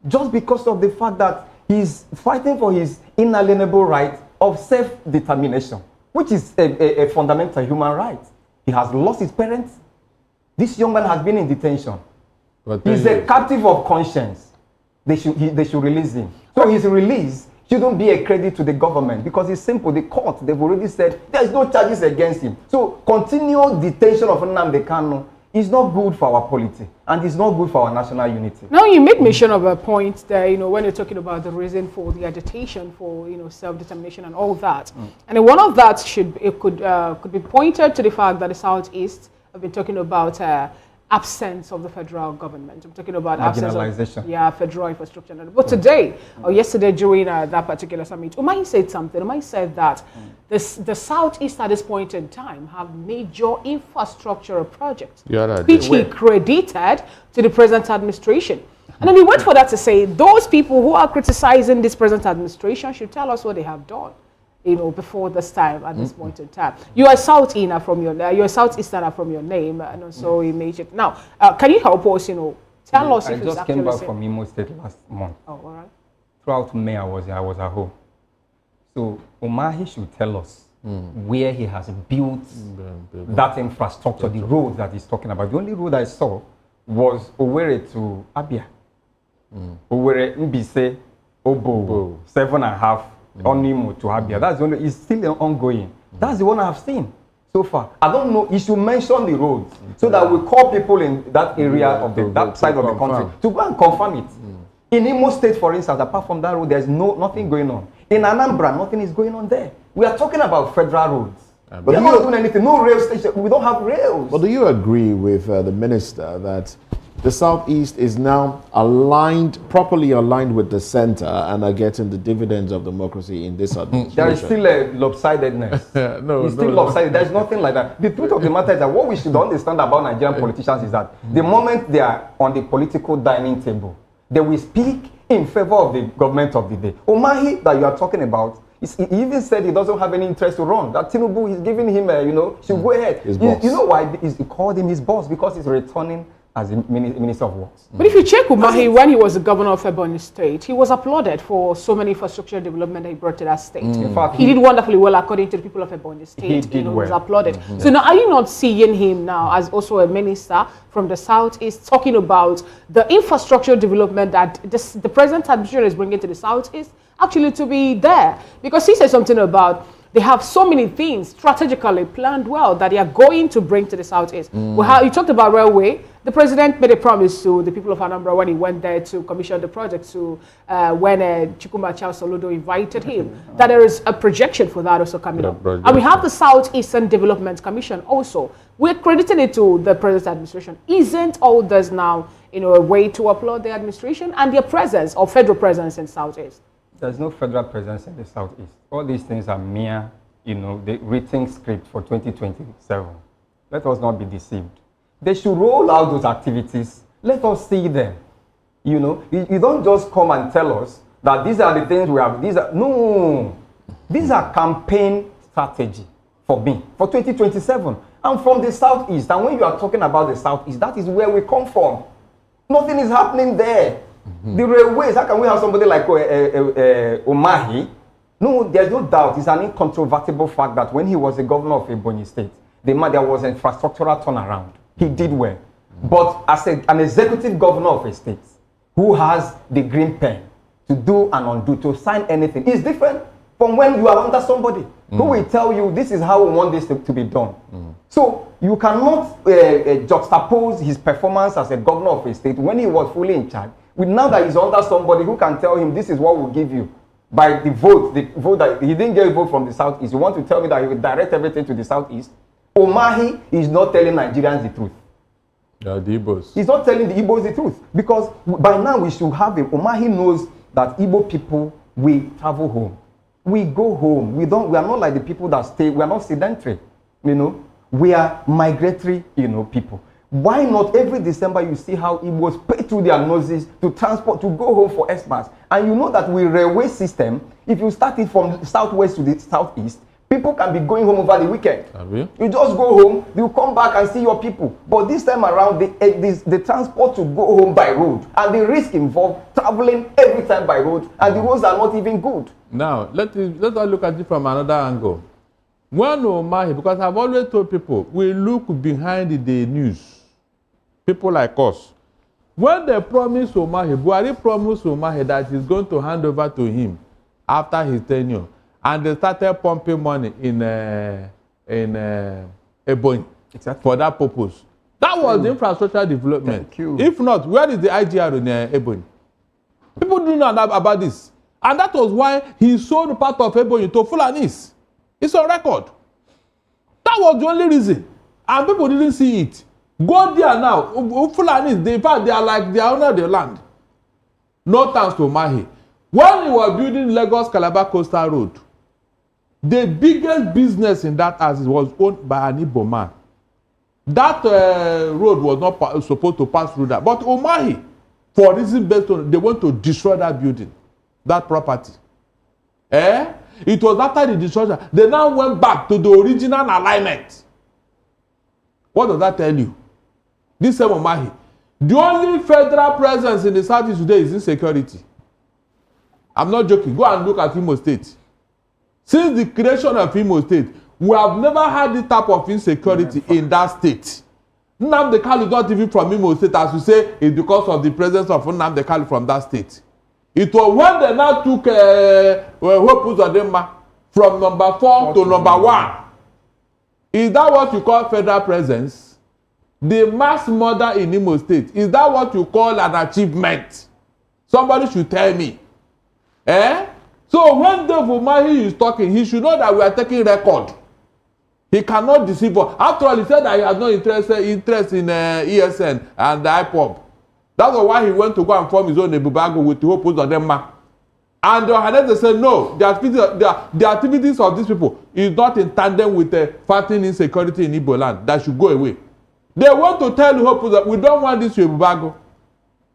just because of the fact that he's fighting for his inalienable right of self-determination, which is a fundamental human right. He has lost his parents. This young man has been in detention. He's a captive of conscience. They should release him. So his release shouldn't be a credit to the government because it's simple. The court, they've already said there's no charges against him. So continual detention of Nnamdi Kanu is not good for our polity and it's not good for our national unity. Now you make mention of a point there, when you're talking about the reason for the agitation for, self-determination and all that. And one of that could be pointed to the fact that the Southeast have been talking about absence of the federal government. I'm talking about absence of federal infrastructure. But today or yesterday during that particular summit, Umahi said something. Umahi said that the Southeast at this point in time have major infrastructural projects, which he credited to the present administration. And then he went for that to say those people who are criticizing this present administration should tell us what they have done. Before this time, at this point in time. You are Southeasterner from your name, and also you made it. Now, can you help us, tell us if it's actually... I just came back from Imo State last month. Oh, all right. Throughout May, I was at home. So, Umahi should tell us where he has built that infrastructure, the road that he's talking about. The only road I saw was Owerri to Abia. Owerri, Mbise, Obo, 7.5 on Imo to Abia. That's the only, it's still ongoing. That's the one I have seen. so far. I don't know. You should mention the roads so that we call people in that area of that side of the country to go and confirm it. In Imo State, for instance, apart from that road, there's nothing going on. In Anambra, nothing is going on there. We are talking about federal roads. But we are not doing anything. No rail station. We don't have rails. But do you agree with the minister that the Southeast is now properly aligned with the center and are getting the dividends of democracy in this administration? There is still a lopsidedness. It's still lopsided. There's nothing like that. The truth of the matter is that what we should understand about Nigerian politicians is that the moment they are on the political dining table, they will speak in favor of the government of the day. Umahi, that you are talking about, he even said he doesn't have any interest to run. That Tinubu is giving him, should go ahead. You know why he called him his boss? Because he's returning as a Minister of Works. But if you check Umahi, when he was the governor of Ebonyi State, he was applauded for so many infrastructure development that he brought to that state. In fact, he did wonderfully well according to the people of Ebonyi State. He did well. Was applauded. So now, are you not seeing him now as also a minister from the Southeast talking about the infrastructure development that the present administration is bringing to the Southeast actually to be there? Because he said something about they have so many things strategically planned well that they are going to bring to the Southeast. You talked about railway. The president made a promise to the people of Anambra when he went there to commission the project when Chikuma Charles Soludo invited him, that there is a projection for that also coming up. And we have the Southeastern Development Commission also. We're crediting it to the present administration. Isn't all this now, a way to applaud the administration and their presence or federal presence in Southeast? There's no federal presence in the Southeast. All these things are mere, the written script for 2027. Let us not be deceived. They should roll out those activities. Let us see them. You don't just come and tell us that these are the things we have. These are campaign strategy for me for 2027. I'm from the Southeast, and when you are talking about the Southeast, that is where we come from. Nothing is happening there. The railways, how can we have somebody like Umahi? No, there's no doubt. It's an incontrovertible fact that when he was the governor of Ebonyi State, there was an infrastructural turnaround. He did well. But as an executive governor of a state who has the green pen to do and undo, to sign anything, is different from when you are under somebody who will tell you this is how we want this to be done. So you cannot juxtapose his performance as a governor of a state when he was fully in charge with now that he's under somebody who can tell him this is what we'll give you by the vote that he didn't get a vote from the Southeast. You want to tell me that he will direct everything to the Southeast? Umahi is not telling Nigerians the truth. The Igbos. He's not telling the Igbos the truth. Because by now we should have him. Umahi knows that Igbo people, we travel home. We go home. We are not like the people that stay. We are not sedentary. We are migratory, people. Why not every December you see how Igbos pay through their noses to transport, to go home for Xmas? And you know that with railway system, if you start it from southwest to the southeast, people can be going home over the weekend. You just go home, you come back and see your people. But this time around, the transport to go home by road, and the risk involved traveling every time by road, and the roads are not even good. Now, let us look at it from another angle. When Umahi, because I've always told people, we look behind the news. People like us. When they promised Umahi, Buhari promised Umahi that he's going to hand over to him after his tenure. And they started pumping money in Ebonyi for that purpose. That was the infrastructure development. Thank you. If not, where is the IGR in Ebonyi? People do not know about this. And that was why he sold part of Ebonyi to Fulanis. It's on record. That was the only reason. And people didn't see it. Go there now. Fulanis, they are like the owner of the land. No thanks to Umahi. When he was building Lagos-Calabar Coastal Road, the biggest business in that house was owned by an Igbo man. That road was not supposed to pass through that. But Umahi, for reason based on, they want to destroy that building, that property. It was after the destruction. They now went back to the original alignment. What does that tell you? This same Umahi. The only federal presence in the Southeast today is insecurity. I'm not joking. Go and look at Imo State. Since the creation of Imo State, we have never had this type of insecurity in that state. Nnamdi Kanu is not even from Imo State, as you say, it's because of the presence of Nnamdi Kanu from that state. It was when they now took Hope Uzodinma from number 4 to number 1. Is that what you call federal presence? The mass murder in Imo State, is that what you call an achievement? Somebody should tell me. So when Dave Umahi is talking, he should know that we are taking record. He cannot deceive us. After all, he said that he has no interest in ESN and the IPOB. That's why he went to go and form his own Ebubago with the hope of them. And the Ohanese said, no, the activities of these people is not in tandem with the fighting insecurity in Igbo land. That should go away. They want to tell the hope that we don't want this Ebubago.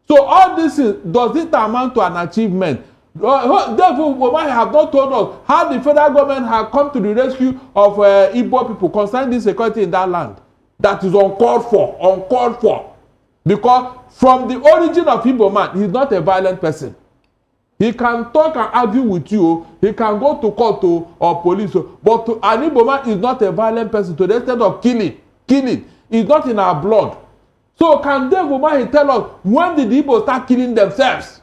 So all this does it amount to an achievement? Therefore, Omahi have not told us how the federal government has come to the rescue of Igbo people concerning this security in that land. That is uncalled for. Because from the origin of Igbo man, he's not a violent person. He can talk and argue with you. He can go to court or police. But an Igbo man is not a violent person to the extent of killing. It's not in our blood. So can Dave Umahi tell us when did the Igbo start killing themselves?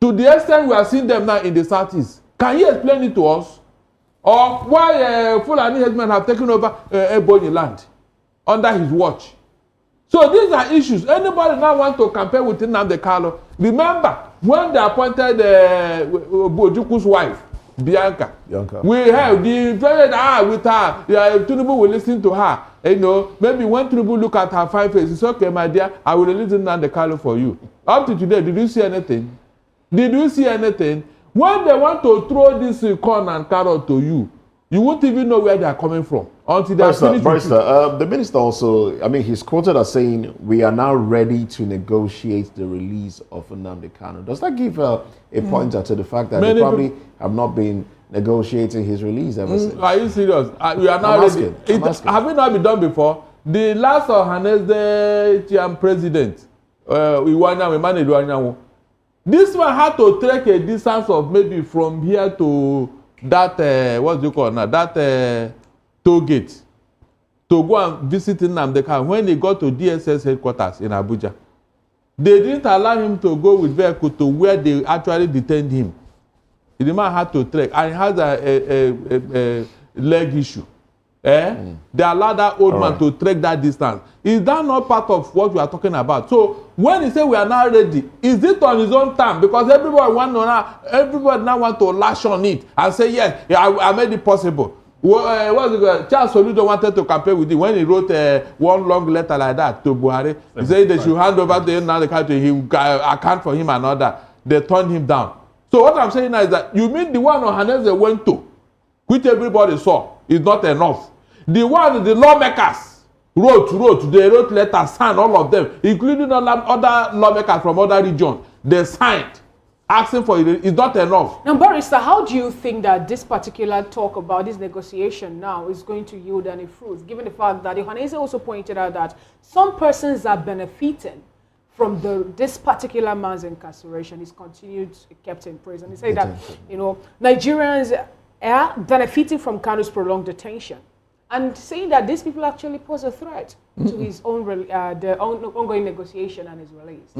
To the extent we are seeing them now in the southeast. Can he explain it to us? Or why Fulani headsmen have taken over Ebonyi land under his watch? So these are issues. Anybody now want to campaign with Nnamdi Kanu? Remember, when they appointed Ojukwu's wife, Bianca. We have the president with her. Tinubu will listen to her. You know, maybe when Tinubu look at her fine face, it's okay, my dear, I will release Nnamdi Kanu for you. Up to today, did you see anything? When they want to throw this corn and carrot to you, you won't even know where they are coming from until they are finished. The minister also, I mean, he's quoted as saying, we are now ready to negotiate the release of Nnamdi Kanu. Does that give a pointer to the fact that they probably have not been negotiating his release ever since? Are you serious? We are now ready. Have it not been done before? The last Ohanese president, this one had to trek a distance of maybe from here to that, what do you call it now, that toll gate, to go and visit Nnamdi Kanu. When he got to DSS headquarters in Abuja, they didn't allow him to go with vehicle to where they actually detained him. The man had to trek, and he has a leg issue. They allowed that old man to trek that distance. Is that not part of what we are talking about? So when he say we are now ready, is it on his own time? Because everybody now want to lash on it and say, yes, I made it possible. Charles Soludo wanted to campaign with him when he wrote one long letter like that to Buhari. He said they should hand over to him now the country, he account for him and all that. They turned him down. So what I'm saying now is that you mean the one Ohanese went to, which everybody saw, is not enough. The one the lawmakers wrote, they wrote letters, signed, all of them, including other lawmakers from other regions. They signed, asking for it. It's not enough. Now, Barrister, how do you think that this particular talk about this negotiation now is going to yield any fruits, given the fact that Ohanese also pointed out that some persons are benefiting from this particular man's incarceration? He's continued, kept in prison. He said that, Nigerians are benefiting from Kanu's prolonged detention, and saying that these people actually pose a threat to his own the ongoing negotiation and his release.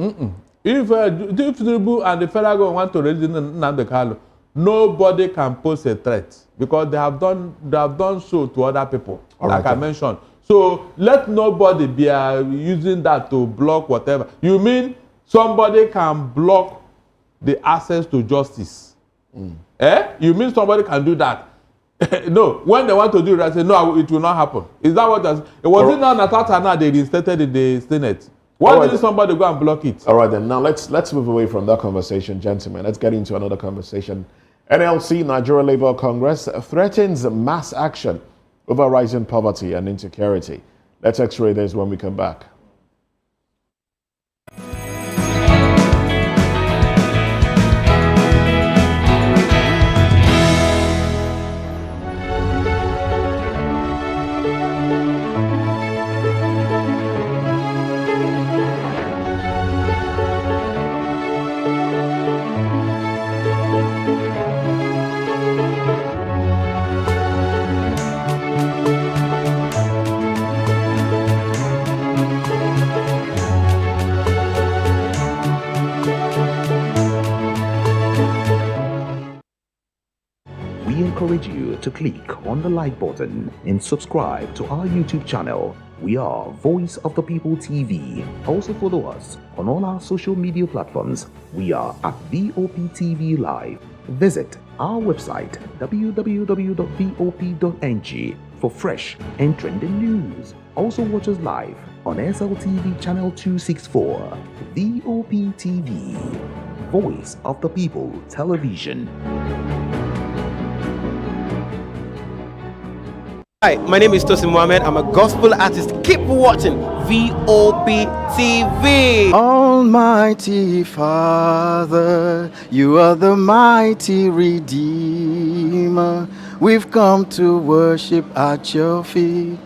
If Tinubu and the federal government want to release Nnamdi Kanu, nobody can pose a threat because they have done so to other people, I mentioned. So let nobody be using that to block whatever. You mean somebody can block the access to justice? You mean somebody can do that? No, when they want to do that, say no, it will not happen. Is that what it was? It not Natatana they reinstated in the Senate? Why didn't somebody go and block it? All right, then now let's move away from that conversation, gentlemen. Let's get into another conversation. NLC, Nigeria Labour Congress, threatens mass action over rising poverty and insecurity. Let's x-ray this when we come back. we encourage you to click on the like button and subscribe to our YouTube channel. We are Voice of the People TV. Also follow us on all our social media platforms. We are at VOP TV Live. Visit our website www.vop.ng for fresh and trending news. Also watch us live on SLTV channel 264. VOP TV, Voice of the People Television. Hi, my name is Tosin Mohammed. I'm a gospel artist. Keep watching VOP TV. Almighty Father, you are the mighty Redeemer. We've come to worship at your feet,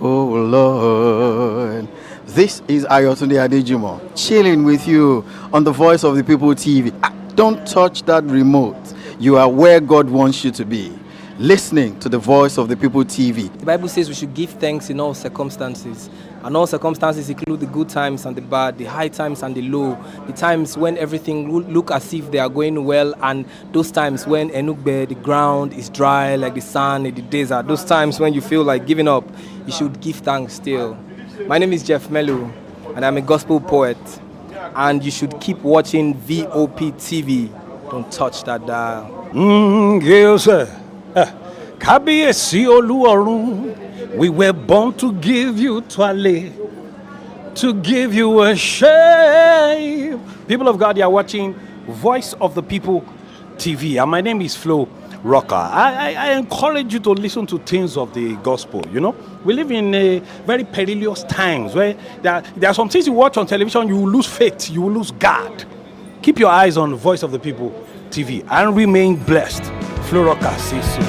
oh Lord. This is Ayotunde Adejumo, chilling with you on the Voice of the People TV. Don't touch that remote. You are where God wants you to be. Listening to the Voice of the People TV. The Bible says we should give thanks in all circumstances. And all circumstances include the good times and the bad, the high times and the low, the times when everything look as if they are going well, and those times when Enugbe, the ground is dry like the sand in the desert. Those times when you feel like giving up, you should give thanks still. My name is Jeff Melu, and I'm a gospel poet. And you should keep watching VOP TV. Don't touch that dial. Yes, sir. Kábíyèsí Olúọ̀run, we were born to give you twale, to give you worship. People of God, you are watching Voice of the People TV, and my name is Flo Rocker. I encourage you to listen to things of the gospel. You know, we live in a very perilous times where there are some things you watch on television, you will lose faith, you will lose God. Keep your eyes on Voice of the People TV and remain blessed. Flo Rocker, see you soon.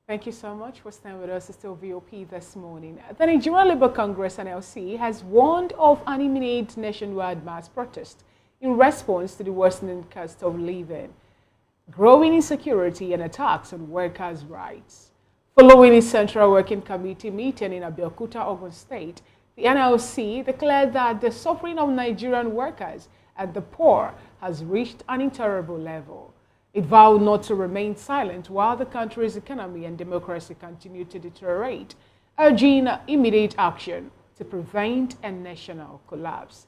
Thank you so much for staying with us. It's still VOP This Morning. The Nigerian Labour Congress (NLC) has warned of an imminent nationwide mass protest in response to the worsening cost of living, growing insecurity, and attacks on workers' rights. Following a Central Working Committee meeting in Abeokuta, Ogun State, the NLC declared that the suffering of Nigerian workers and the poor has reached an intolerable level. It vowed not to remain silent while the country's economy and democracy continue to deteriorate, urging immediate action to prevent a national collapse.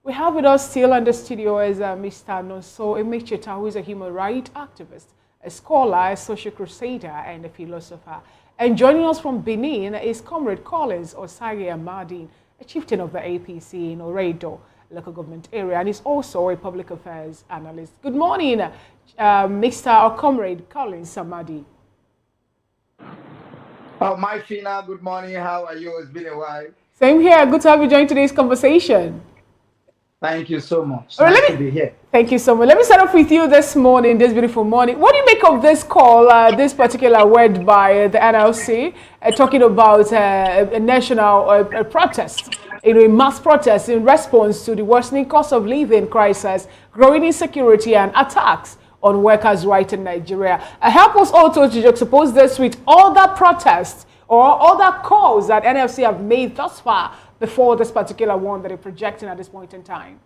We have with us still in the studio is Mr. Nonso Emecheta, who is a human rights activist, a scholar, a social crusader, and a philosopher. And joining us from Benin is Comrade Collins Osage Amadin, a chieftain of the APC in Oredo local government area, and is also a public affairs analyst. Good morning, Mr. or Comrade Collins Samadi. Oh, my Fina, good morning. How are you? It's been a while. Same here. Good to have you join today's conversation. Thank you so much. All right, nice to be here. Thank you so much. Let me start off with you this morning, this beautiful morning. What do you make of this call, this particular word by the NLC, talking about a national protest, a mass protest in response to the worsening cost of living crisis, growing insecurity, and attacks on workers' rights in Nigeria? Help us also to juxtapose this with other protests or other calls that NLC have made thus far before this particular one that they're projecting at this point in time.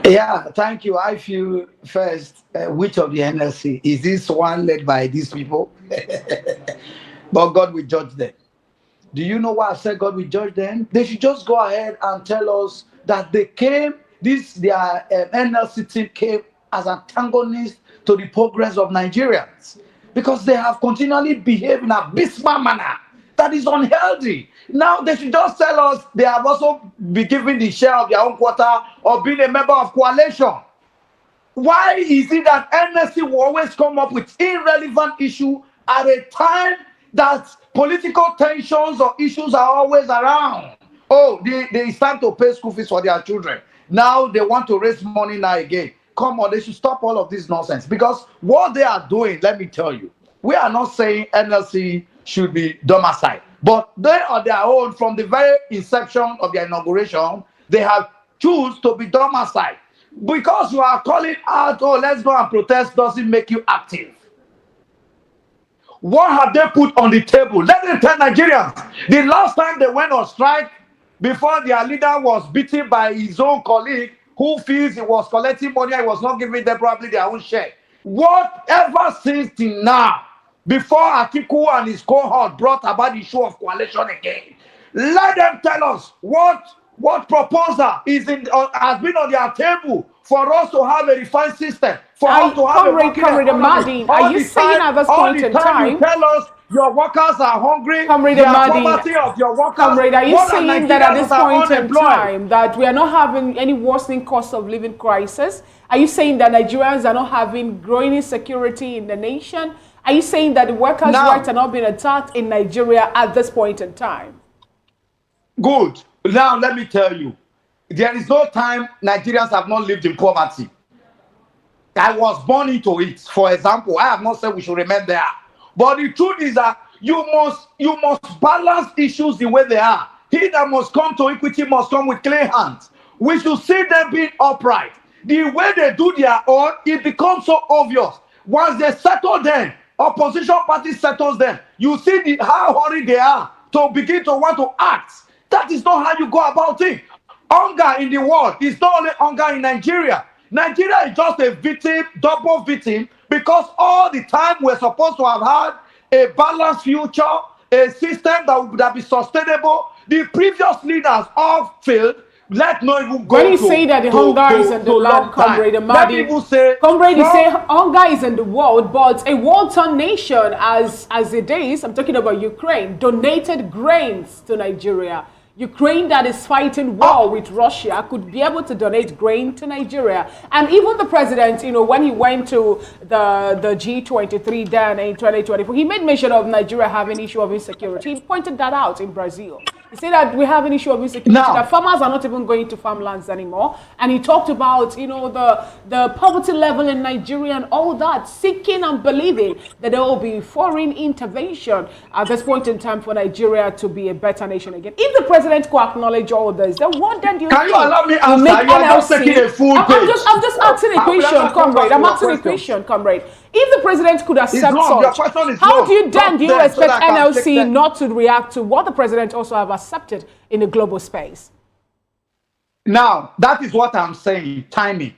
Yeah, thank you. I feel first, which of the NLC? Is this one led by these people? But God will judge them. Do you know why I said God will judge them? They should just go ahead and tell us that they came, their NLC team came as antagonists to the progress of Nigerians, because they have continually behaved in a abysmal manner that is unhealthy. Now they should just tell us they have also been given the share of their own quota or being a member of coalition. Why is it that NLC will always come up with irrelevant issue at a time that political tensions or issues are always around? Oh, it's time to pay school fees for their children. Now they want to raise money now again. Come on, they should stop all of this nonsense, because what they are doing, let me tell you, we are not saying NLC should be domiciled, but they on their own, from the very inception of their inauguration, they have choose to be domiciled. Because you are calling out, oh, let's go and protest, doesn't make you active. What have they put on the table? Let them tell Nigerians The last time they went on strike, before their leader was beaten by his own colleague, who feels he was collecting money and he was not giving them probably their own share. Whatever since till now, before Atiku and his cohort brought about the issue of coalition again, let them tell us what proposal is has been on their table for us to have a refined system, for us to have a working economy. Are you saying at this point in time, you tell us your workers are hungry, Comrade the Amadi, poverty of your workers. Comrade, are you What saying that at this point in time that we are not having any worsening cost of living crisis? Are you saying that Nigerians are not having growing insecurity in the nation? Are you saying that the workers' rights are not being attacked in Nigeria at this point in time? Good. Now let me tell you, there is no time Nigerians have not lived in poverty. I was born into it. For example, I have not said we should remain there. But the truth is that you must balance issues the way they are. He that must come to equity must come with clean hands. We should see them being upright. The way they do their own, it becomes so obvious. Once they settle them, opposition parties settles them. You see how hurried they are to begin to want to act. That is not how you go about it. Hunger in the world is not only hunger in Nigeria. Nigeria is just a victim, double victim, because all the time we're supposed to have had a balanced future, a system that would be sustainable. The previous leaders all failed. Let no even go. When you say that the hunger is in the land, Comrade Amadi, Comrade, you say hunger is in the world, but a war-torn nation as it is, I'm talking about Ukraine, donated grains to Nigeria. Ukraine that is fighting war with Russia could be able to donate grain to Nigeria. And even the president, when he went to the G23 then in 2024, he made mention of Nigeria having an issue of insecurity. He pointed that out in Brazil. He said that we have an issue of insecurity, that farmers are not even going to farmlands anymore. And he talked about, the poverty level in Nigeria and all that, seeking and believing that there will be foreign intervention at this point in time for Nigeria to be a better nation again. If the president could acknowledge all this, then what then do you Can you allow me answer? You are not taking a full I'm just asking a question, comrade. I'm asking a question, comrade. If the president could accept such, how do you expect NLC not to react to what the president also have accepted in the global space? Now, that is what I'm saying, timing.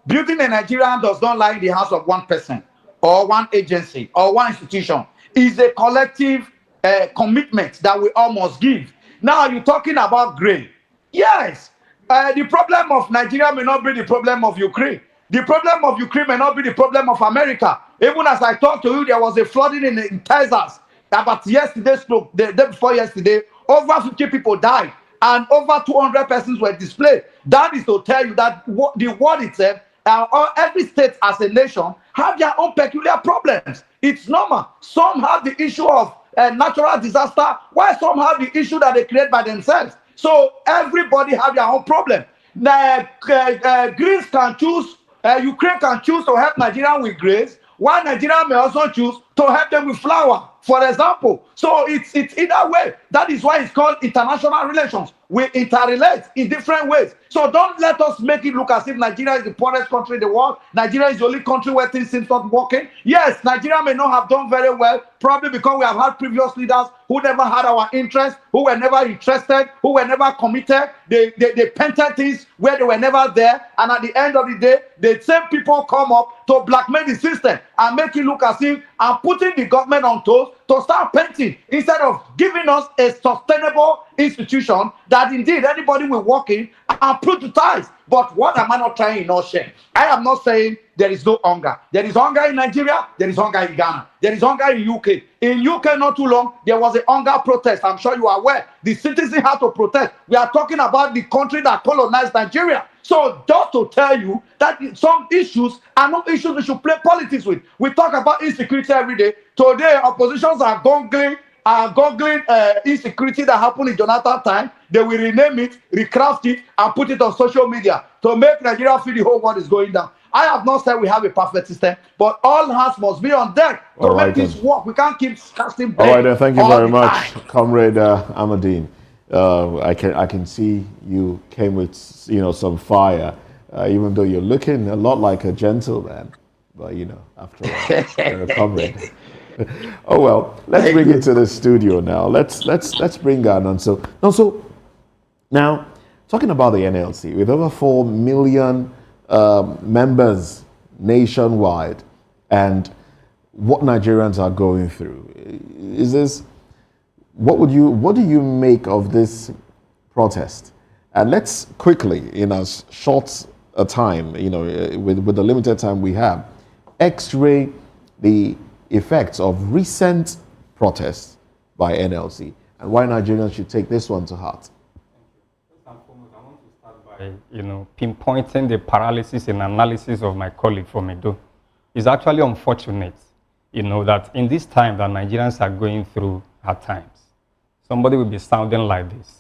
Building a Nigerian does not lie in the hands of one person or one agency or one institution. It's a collective commitment that we all must give. Now, you're talking about grain. Yes, the problem of Nigeria may not be the problem of Ukraine. The problem of Ukraine may not be the problem of America. Even as I talked to you, there was a flooding in Texas. About yesterday, the day before yesterday, over 50 people died and over 200 persons were displaced. That is to tell you that the world itself, every state as a nation, have their own peculiar problems. It's normal. Some have the issue of natural disaster, while some have the issue that they create by themselves. So everybody have their own problem. Greece can choose, Ukraine can choose to help Nigeria with grains, while Nigeria may also choose to help them with flour, for example. So it's either way. That is why it's called international relations. We interrelate in different ways. So don't let us make it look as if Nigeria is the poorest country in the world. Nigeria is the only country where things seem not working. Yes, Nigeria may not have done very well, probably because we have had previous leaders who never had our interest, who were never interested, who were never committed. They painted things where they were never there. And at the end of the day, the same people come up to blackmail the system and make it look as if I'm putting the government on toes to start painting instead of giving us a sustainable institution that indeed anybody will walk in and protetize. But what am I not trying in all shame? I am not saying there is no hunger. There is hunger in Nigeria. There is hunger in Ghana. There is hunger in UK. In UK, not too long, there was a hunger protest. I'm sure you are aware. The citizens had to protest. We are talking about the country that colonized Nigeria. So just to tell you that some issues are not issues we should play politics with. We talk about insecurity every day. Today, oppositions are goggling insecurity that happened in Jonathan's time. They will rename it, recraft it, and put it on social media to make Nigeria feel the whole world is going down. I have not said we have a perfect system, but all hands must be on deck to make this work. We can't keep casting blame. All right, then, thank you very much, Comrade Amadine. I can see you came with some fire, even though you're looking a lot like a gentleman. But after all, you're a comrade. Oh well, let's bring it to the studio now. Let's bring on. So now talking about the NLC with over 4 million members nationwide, and what Nigerians are going through. Is this what do you make of this protest? And let's quickly, in a short time, with the limited time we have, X-ray the effects of recent protests by NLC and why Nigerians should take this one to heart. First and foremost, I want to start by, pinpointing the paralysis in analysis of my colleague from Edo. It's actually unfortunate, that in this time that Nigerians are going through at times, somebody will be sounding like this.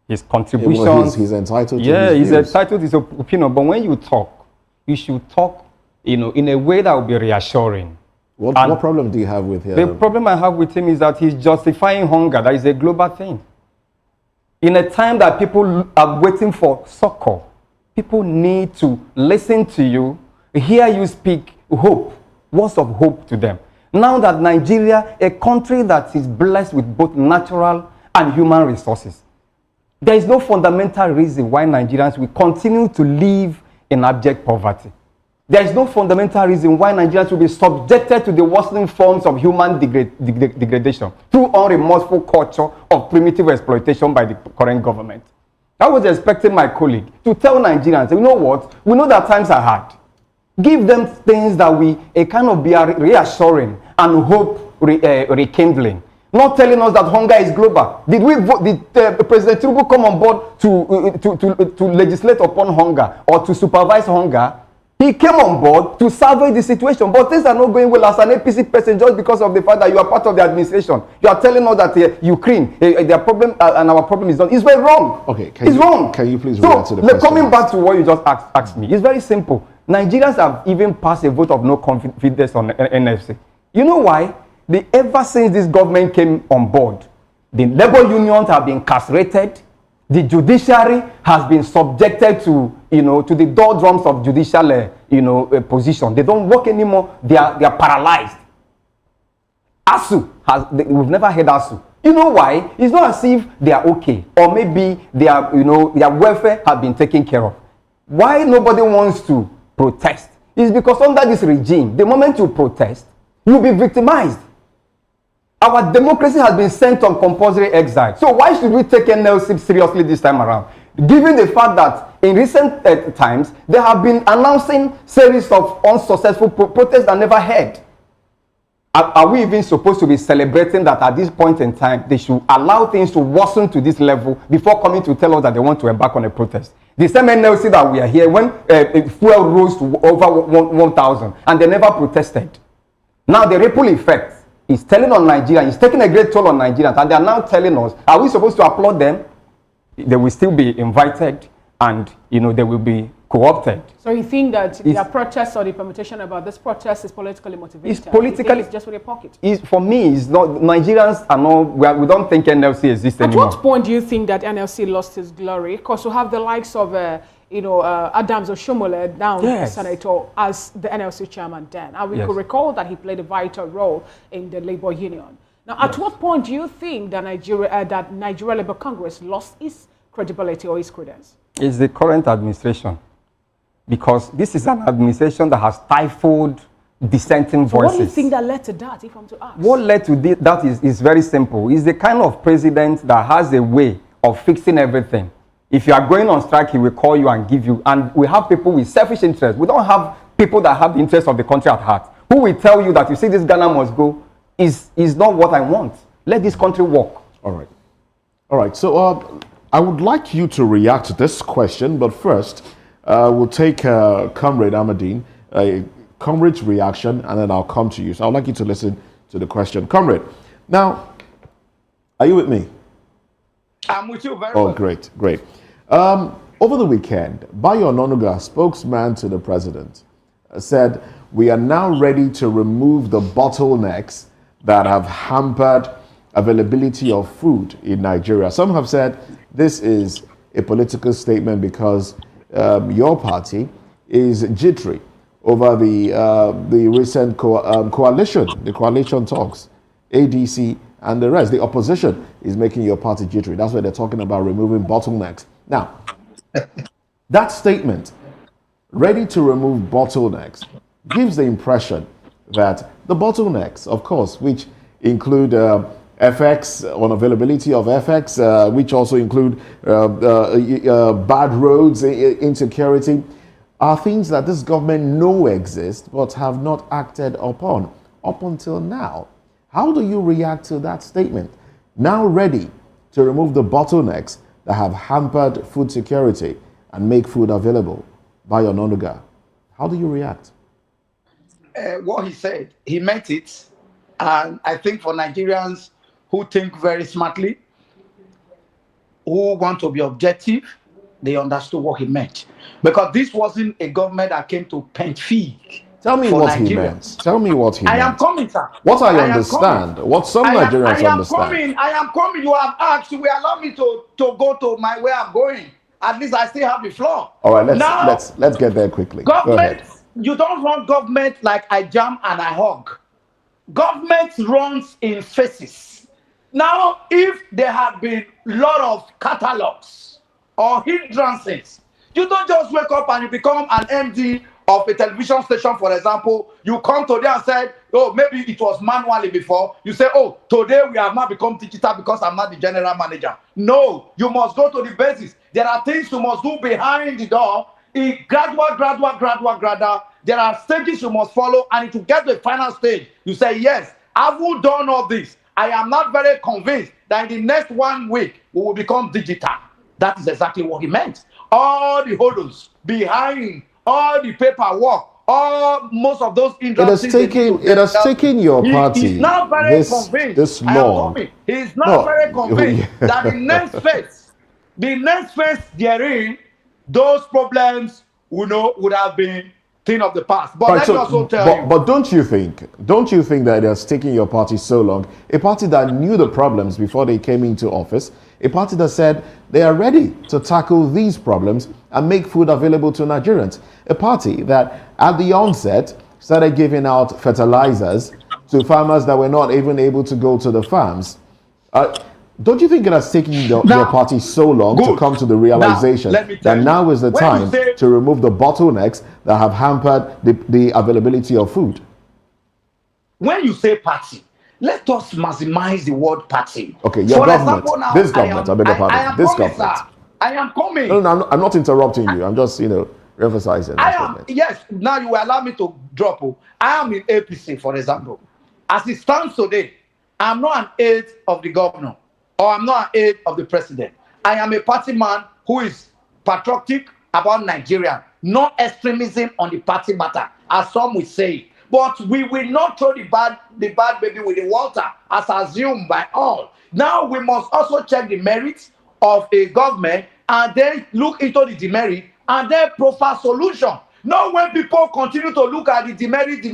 His contributions. He's entitled to yeah, his he's entitled to his opinion. But when you talk, you should talk, in a way that will be reassuring. What problem do you have with him? The problem I have with him is that he's justifying hunger. That is a global thing. In a time that people are waiting for succor, people need to listen to you, hear you speak hope, words of hope to them. Now that Nigeria, a country that is blessed with both natural and human resources, there is no fundamental reason why Nigerians will continue to live in abject poverty. There is no fundamental reason why Nigerians will be subjected to the worsening forms of human degradation through unremorseful culture of primitive exploitation by the current government. I was expecting my colleague to tell Nigerians, you know what, we know that times are hard. Give them things that we kind of be reassuring and hope rekindling. Not telling us that hunger is global. Did President Tinubu come on board to legislate upon hunger or to supervise hunger? He came on board to salvage the situation, but things are not going well as an APC person just because of the fact that you are part of the administration. You are telling us that Ukraine, their problem and our problem is done. It's very wrong. Okay, wrong. Can you please react to the question? Coming back to what you just asked me, it's very simple. Nigerians have even passed a vote of no confidence on NFC. You know why? Ever since this government came on board, the labor unions have been castrated. The judiciary has been subjected to, to the doldrums of judicial, position. They don't work anymore. They are paralyzed. We've never heard ASU. You know why? It's not as if they are okay, or maybe their welfare has been taken care of. Why nobody wants to protest? It's because under this regime, the moment you protest, you'll be victimized. Our democracy has been sent on compulsory exile. So why should we take NLC seriously this time around? Given the fact that in recent times, they have been announcing series of unsuccessful protests that never had. Are we even supposed to be celebrating that at this point in time, they should allow things to worsen to this level before coming to tell us that they want to embark on a protest? The same NLC that we are here, when fuel rose to over 1,000 and they never protested. Now the ripple effect is telling on Nigeria, it's taking a great toll on Nigerians, and they are now telling us, are we supposed to applaud them? They will still be invited, and they will be co-opted. So you think that their protest or the permutation about this protest is politically motivated? It's politically, it's just for their pocket. For me, it's not. Nigerians are not. We don't think NLC exists anymore. At what point do you think that NLC lost its glory? Because we have the likes of Adams Oshomole now, senator, as the NLC chairman then. And we could recall that he played a vital role in the labor union. Now, at what point do you think that Nigeria Labour Congress lost its credibility or its credence? It's the current administration. Because this is an administration that has stifled dissenting voices. What do you think that led to that, if I'm to ask? What led to that is very simple. He's the kind of president that has a way of fixing everything. If you are going on strike, he will call you and give you. And we have people with selfish interests. We don't have people that have the interests of the country at heart. Who will tell you that, you see, this Ghana must go, is not what I want. Let this country work. All right. So I would like you to react to this question, but first, we'll take Comrade Ahmadine, Comrade's reaction, and then I'll come to you. So I'd like you to listen to the question. Comrade, now, are you with me? I'm with you very well. Oh, great. Over the weekend, Bayo Ononuga, spokesman to the president, said, we are now ready to remove the bottlenecks that have hampered availability of food in Nigeria. Some have said this is a political statement because your party is jittery over the recent coalition, the coalition talks, ADC and the rest. The opposition is making your party jittery. That's why they're talking about removing bottlenecks. Now, that statement, ready to remove bottlenecks, gives the impression that the bottlenecks, of course, which include FX, unavailability of FX, which also include bad roads, insecurity, are things that this government know exist but have not acted upon up until now. How do you react to that statement? Now ready to remove the bottlenecks that have hampered food security and make food available by Ononuga. How do you react? What he said, he meant it. And I think for Nigerians who think very smartly, who want to be objective, they understood what he meant. Because this wasn't a government that came to paint fig. Tell me what he meant. Tell me what he meant. I am coming, sir. What I understand, what some Nigerians understand. I am coming. You have asked, you will allow me to go to my way I'm going. At least I still have the floor. All right, let's get there quickly. Government, you don't run government like I jam and I hug. Government runs in phases. Now, if there have been a lot of catalogs or hindrances, you don't just wake up and you become an MD of a television station, for example. You come today and say, oh, maybe it was manually before. You say, oh, today we have now become digital because I'm not the general manager. No, you must go to the basis. There are things you must do behind the door. In gradual. There are stages you must follow, and to get to the final stage, you say, yes, I've done all this. I am not very convinced that in the next 1 week, we will become digital. That is exactly what he meant. All the hurdles behind, all the paperwork, most of those industries. It has taken your party he's not very convinced. This long. He's not very convinced that the next phase therein, those problems would have been thing of the past. But let me also tell you. But don't you think that it has taken your party so long? A party that knew the problems before they came into office, a party that said they are ready to tackle these problems and make food available to Nigerians. A party that at the onset started giving out fertilizers to farmers that were not even able to go to the farms. Don't you think it has taken your party so long to come to the realization that now is the time to remove the bottlenecks that have hampered the availability of food? When you say party, let us maximize the word party. Okay, your government, this government, I beg your pardon, this government. I am coming. No, I'm not interrupting you. I'm just, emphasizing. Yes, now you will allow me to drop. I am in APC, for example. As it stands today, I'm not an aide of the governor, or I'm not an aide of the president. I am a party man who is patriotic about Nigeria, not extremism on the party matter, as some will say. But we will not throw the bad baby with the water, as assumed by all. Now we must also check the merits of a government and then look into the demerit and then profile solution. Not when people continue to look at the demerit,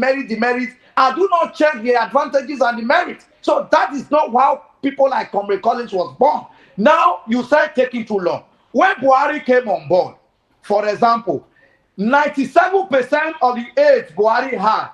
and do not check the advantages and the merits. So that is not how people like Comrade Collins was born. Now you said taking too long. When Buhari came on board, for example, 97% of the aids Buhari had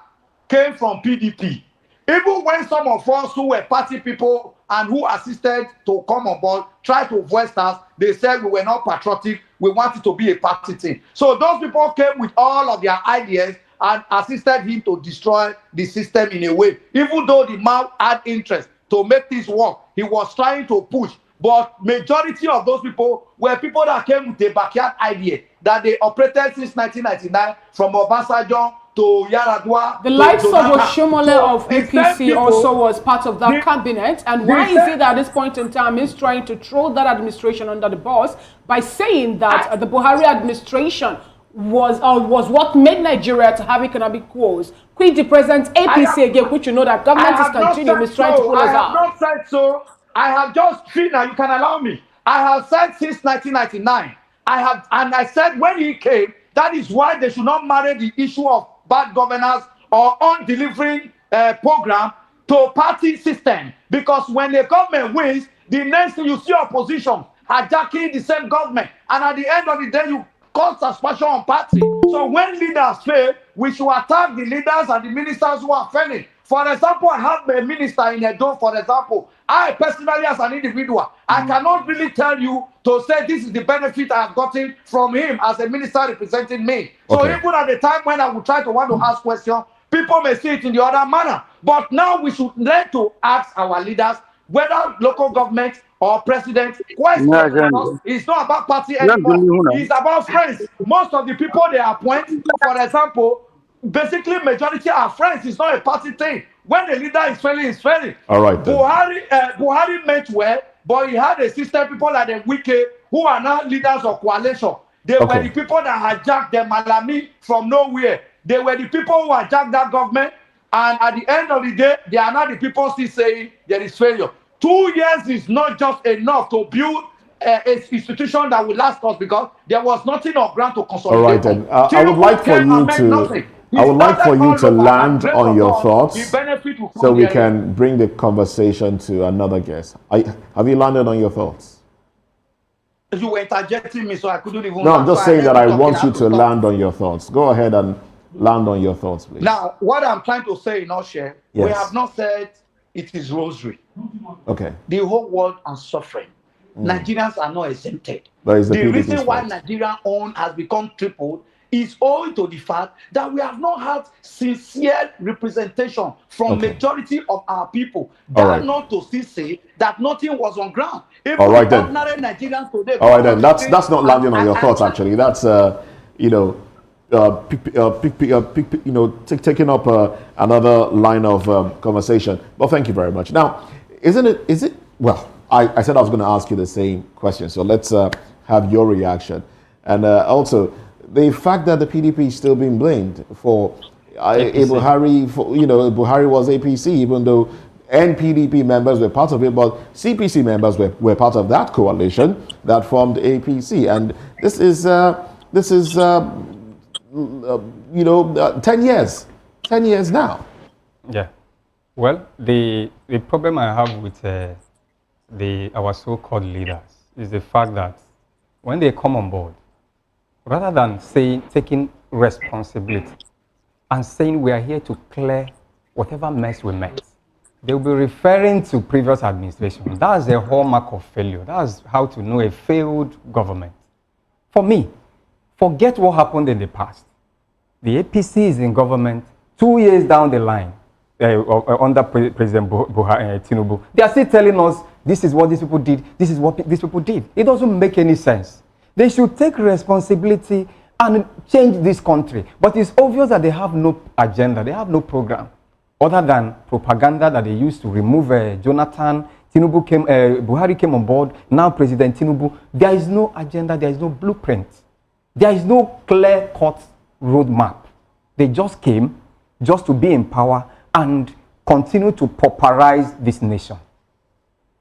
came from PDP. Even when some of us who were party people and who assisted to come on board tried to voice us, they said we were not patriotic, we wanted to be a party team. So those people came with all of their ideas and assisted him to destroy the system in a way. Even though the man had interest to make this work, he was trying to push. But majority of those people were people that came with a backyard idea that they operated since 1999 from Obasanjo to Yaradua. The likes of Oshomole of APC also was part of that cabinet. And why is it that at this point in time he's trying to throw that administration under the bus by saying that the Buhari administration was what made Nigeria to have economic woes? Quit the present APC again, which you know that government is continuing is trying to pull us out. I have not said so. I have just now you can allow me. I have said since 1999. I said when he came, that is why they should not marry the issue of bad governance or undelivering program to party system. Because when the government wins, the next thing you see opposition hijacking the same government. And at the end of the day, you cause suspicion on party. So when leaders fail, we should attack the leaders and the ministers who are failing. For example, I have a minister in Edo, for example. I personally, as an individual, I cannot really tell you to say this is the benefit I have gotten from him as a minister representing me. So even at the time when I would try to want to ask questions, people may see it in the other manner. But now we should learn to ask our leaders, whether local government or president, question, because it's not about party anymore. It's about friends. Most of the people they appoint, for example, basically majority are friends. It's not a party thing. When the leader is failing, it's failing. All right. Buhari meant well, but he had a system, people like the Wike, who are now leaders of coalition. They were the people that hijacked the Malami from nowhere. They were the people who hijacked that government. And at the end of the day, they are now the people still saying there is failure. 2 years is not just enough to build an institution that will last us, because there was nothing on ground to consolidate. All right, then. I would like for you to land on your thoughts, so we can bring the conversation to another guest. Have you landed on your thoughts? You were interjecting me, so I couldn't even. No, I'm just saying that I want you to land on your thoughts. Go ahead and land on your thoughts, please. Now, what I'm trying to say in Oshe, we have not said it is rosary. Okay. The whole world are suffering. Nigerians are not exempted. The reason why Nigerian own has become tripled is owing to the fact that we have not had sincere representation from majority of our people. That not to still say that nothing was on ground. If All right then. Nigerians today, all right then. That's not landing on your thoughts. Actually, that's taking up another line of conversation. But thank you very much. Now, is it? Well, I said I was going to ask you the same question. So let's have your reaction, and also the fact that the PDP is still being blamed for Buhari. Buhari was APC, even though NPDP members were part of it, but CPC members were part of that coalition that formed APC, and this is 10 years now. Yeah. Well, the problem I have with our so-called leaders is the fact that when they come on board, rather than taking responsibility and saying we are here to clear whatever mess we met, they will be referring to previous administration. That's a hallmark of failure. That's how to know a failed government. For me, forget what happened in the past. The APC is in government 2 years down the line under President Tinubu. They are still telling us this is what these people did, this is what these people did. It doesn't make any sense. They should take responsibility and change this country. But it's obvious that they have no agenda, they have no program, other than propaganda that they used to remove Jonathan. Buhari came on board, now President Tinubu. There is no agenda, there is no blueprint. There is no clear-cut roadmap. They just came just to be in power and continue to pauperize this nation.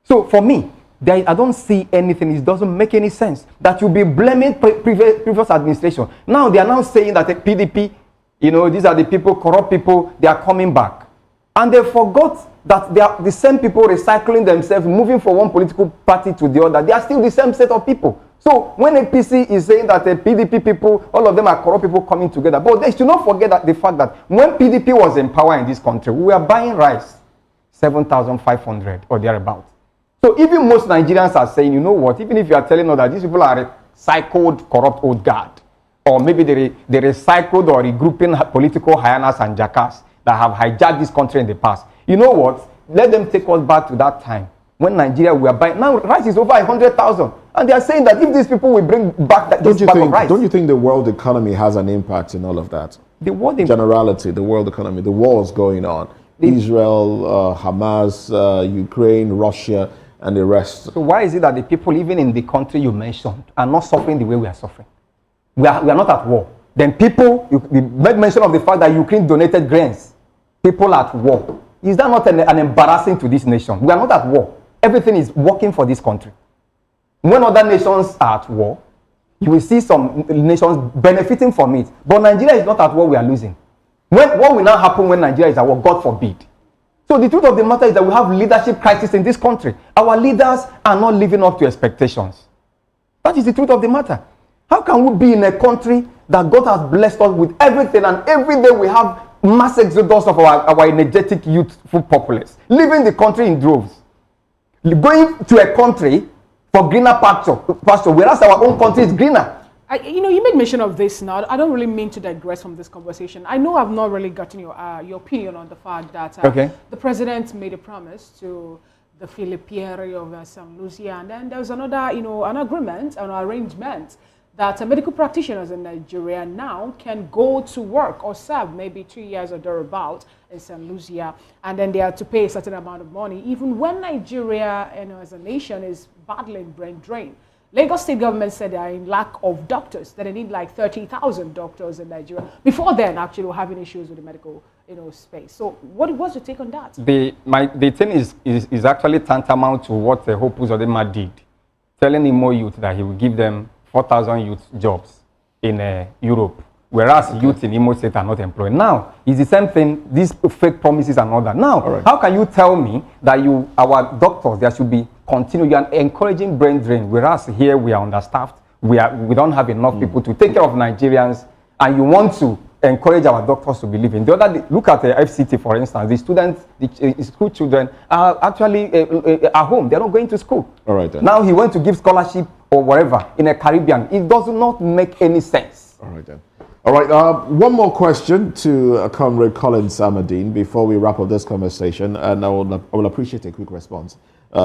So for me, I don't see anything. It doesn't make any sense that you'll be blaming previous administration. Now they are now saying that the PDP, these are the people, corrupt people, they are coming back. And they forgot that they are the same people recycling themselves, moving from one political party to the other. They are still the same set of people. So when APC is saying that the PDP people, all of them are corrupt people coming together, but they should not forget that the fact that when PDP was in power in this country, we were buying rice, 7,500 or thereabouts. So even most Nigerians are saying, you know what, even if you are telling us that these people are recycled, corrupt old guard, or maybe they recycled or regrouping political hyenas and jackals that have hijacked this country in the past, you know what, let them take us back to that time when Nigeria we are buying. Now rice is over 100,000. And they are saying that if these people will bring back this bag of rice. Don't you think the world economy has an impact in all of that? The world economy, the wars going on. Israel, Hamas, Ukraine, Russia, and the rest. So why is it that the people even in the country you mentioned are not suffering the way we are suffering? We are not at war. Then people, you made mention of the fact that Ukraine donated grains. People at war. Is that not an embarrassing to this nation? We are not at war. Everything is working for this country. When other nations are at war, you will see some nations benefiting from it. But Nigeria is not at war, we are losing. What will now happen when Nigeria is at war? God forbid. So the truth of the matter is that we have leadership crisis in this country. Our leaders are not living up to expectations. That is the truth of the matter. How can we be in a country that God has blessed us with everything, and every day we have mass exodus of our energetic youthful populace, leaving the country in droves, going to a country for greener pasture, whereas our own country is greener? You made mention of this now. I don't really mean to digress from this conversation. I know I've not really gotten your opinion on the fact that the president made a promise to the Philippine of St. Lucia, and then there was another, an agreement, an arrangement that medical practitioners in Nigeria now can go to work or serve maybe 2 years or thereabout in St. Lucia, and then they have to pay a certain amount of money, even when Nigeria, as a nation, is battling brain drain. Lagos state government said they are in lack of doctors, that they need like 30,000 doctors in Nigeria. Before then, actually, we're having issues with the medical space. So what's your take on that? The thing is actually tantamount to what the Hope Uzodinma did, telling Imo youth that he will give them 4,000 youth jobs in Europe, whereas youth in Imo State are not employed. Now, it's the same thing, these fake promises and all that. Now, how can you tell me that our doctors, there should be continue and encouraging brain drain, whereas here we are understaffed, we don't have enough people to take care of Nigerians, and you want to encourage our doctors to believe in. The other day, look at the FCT, for instance. The students, the school children are actually at home. They're not going to school. All right, then. Now he went to give scholarship or whatever in a Caribbean. It does not make any sense. All right, then. All right, one more question to Comrade Colin Samadine before we wrap up this conversation, and I will appreciate a quick response.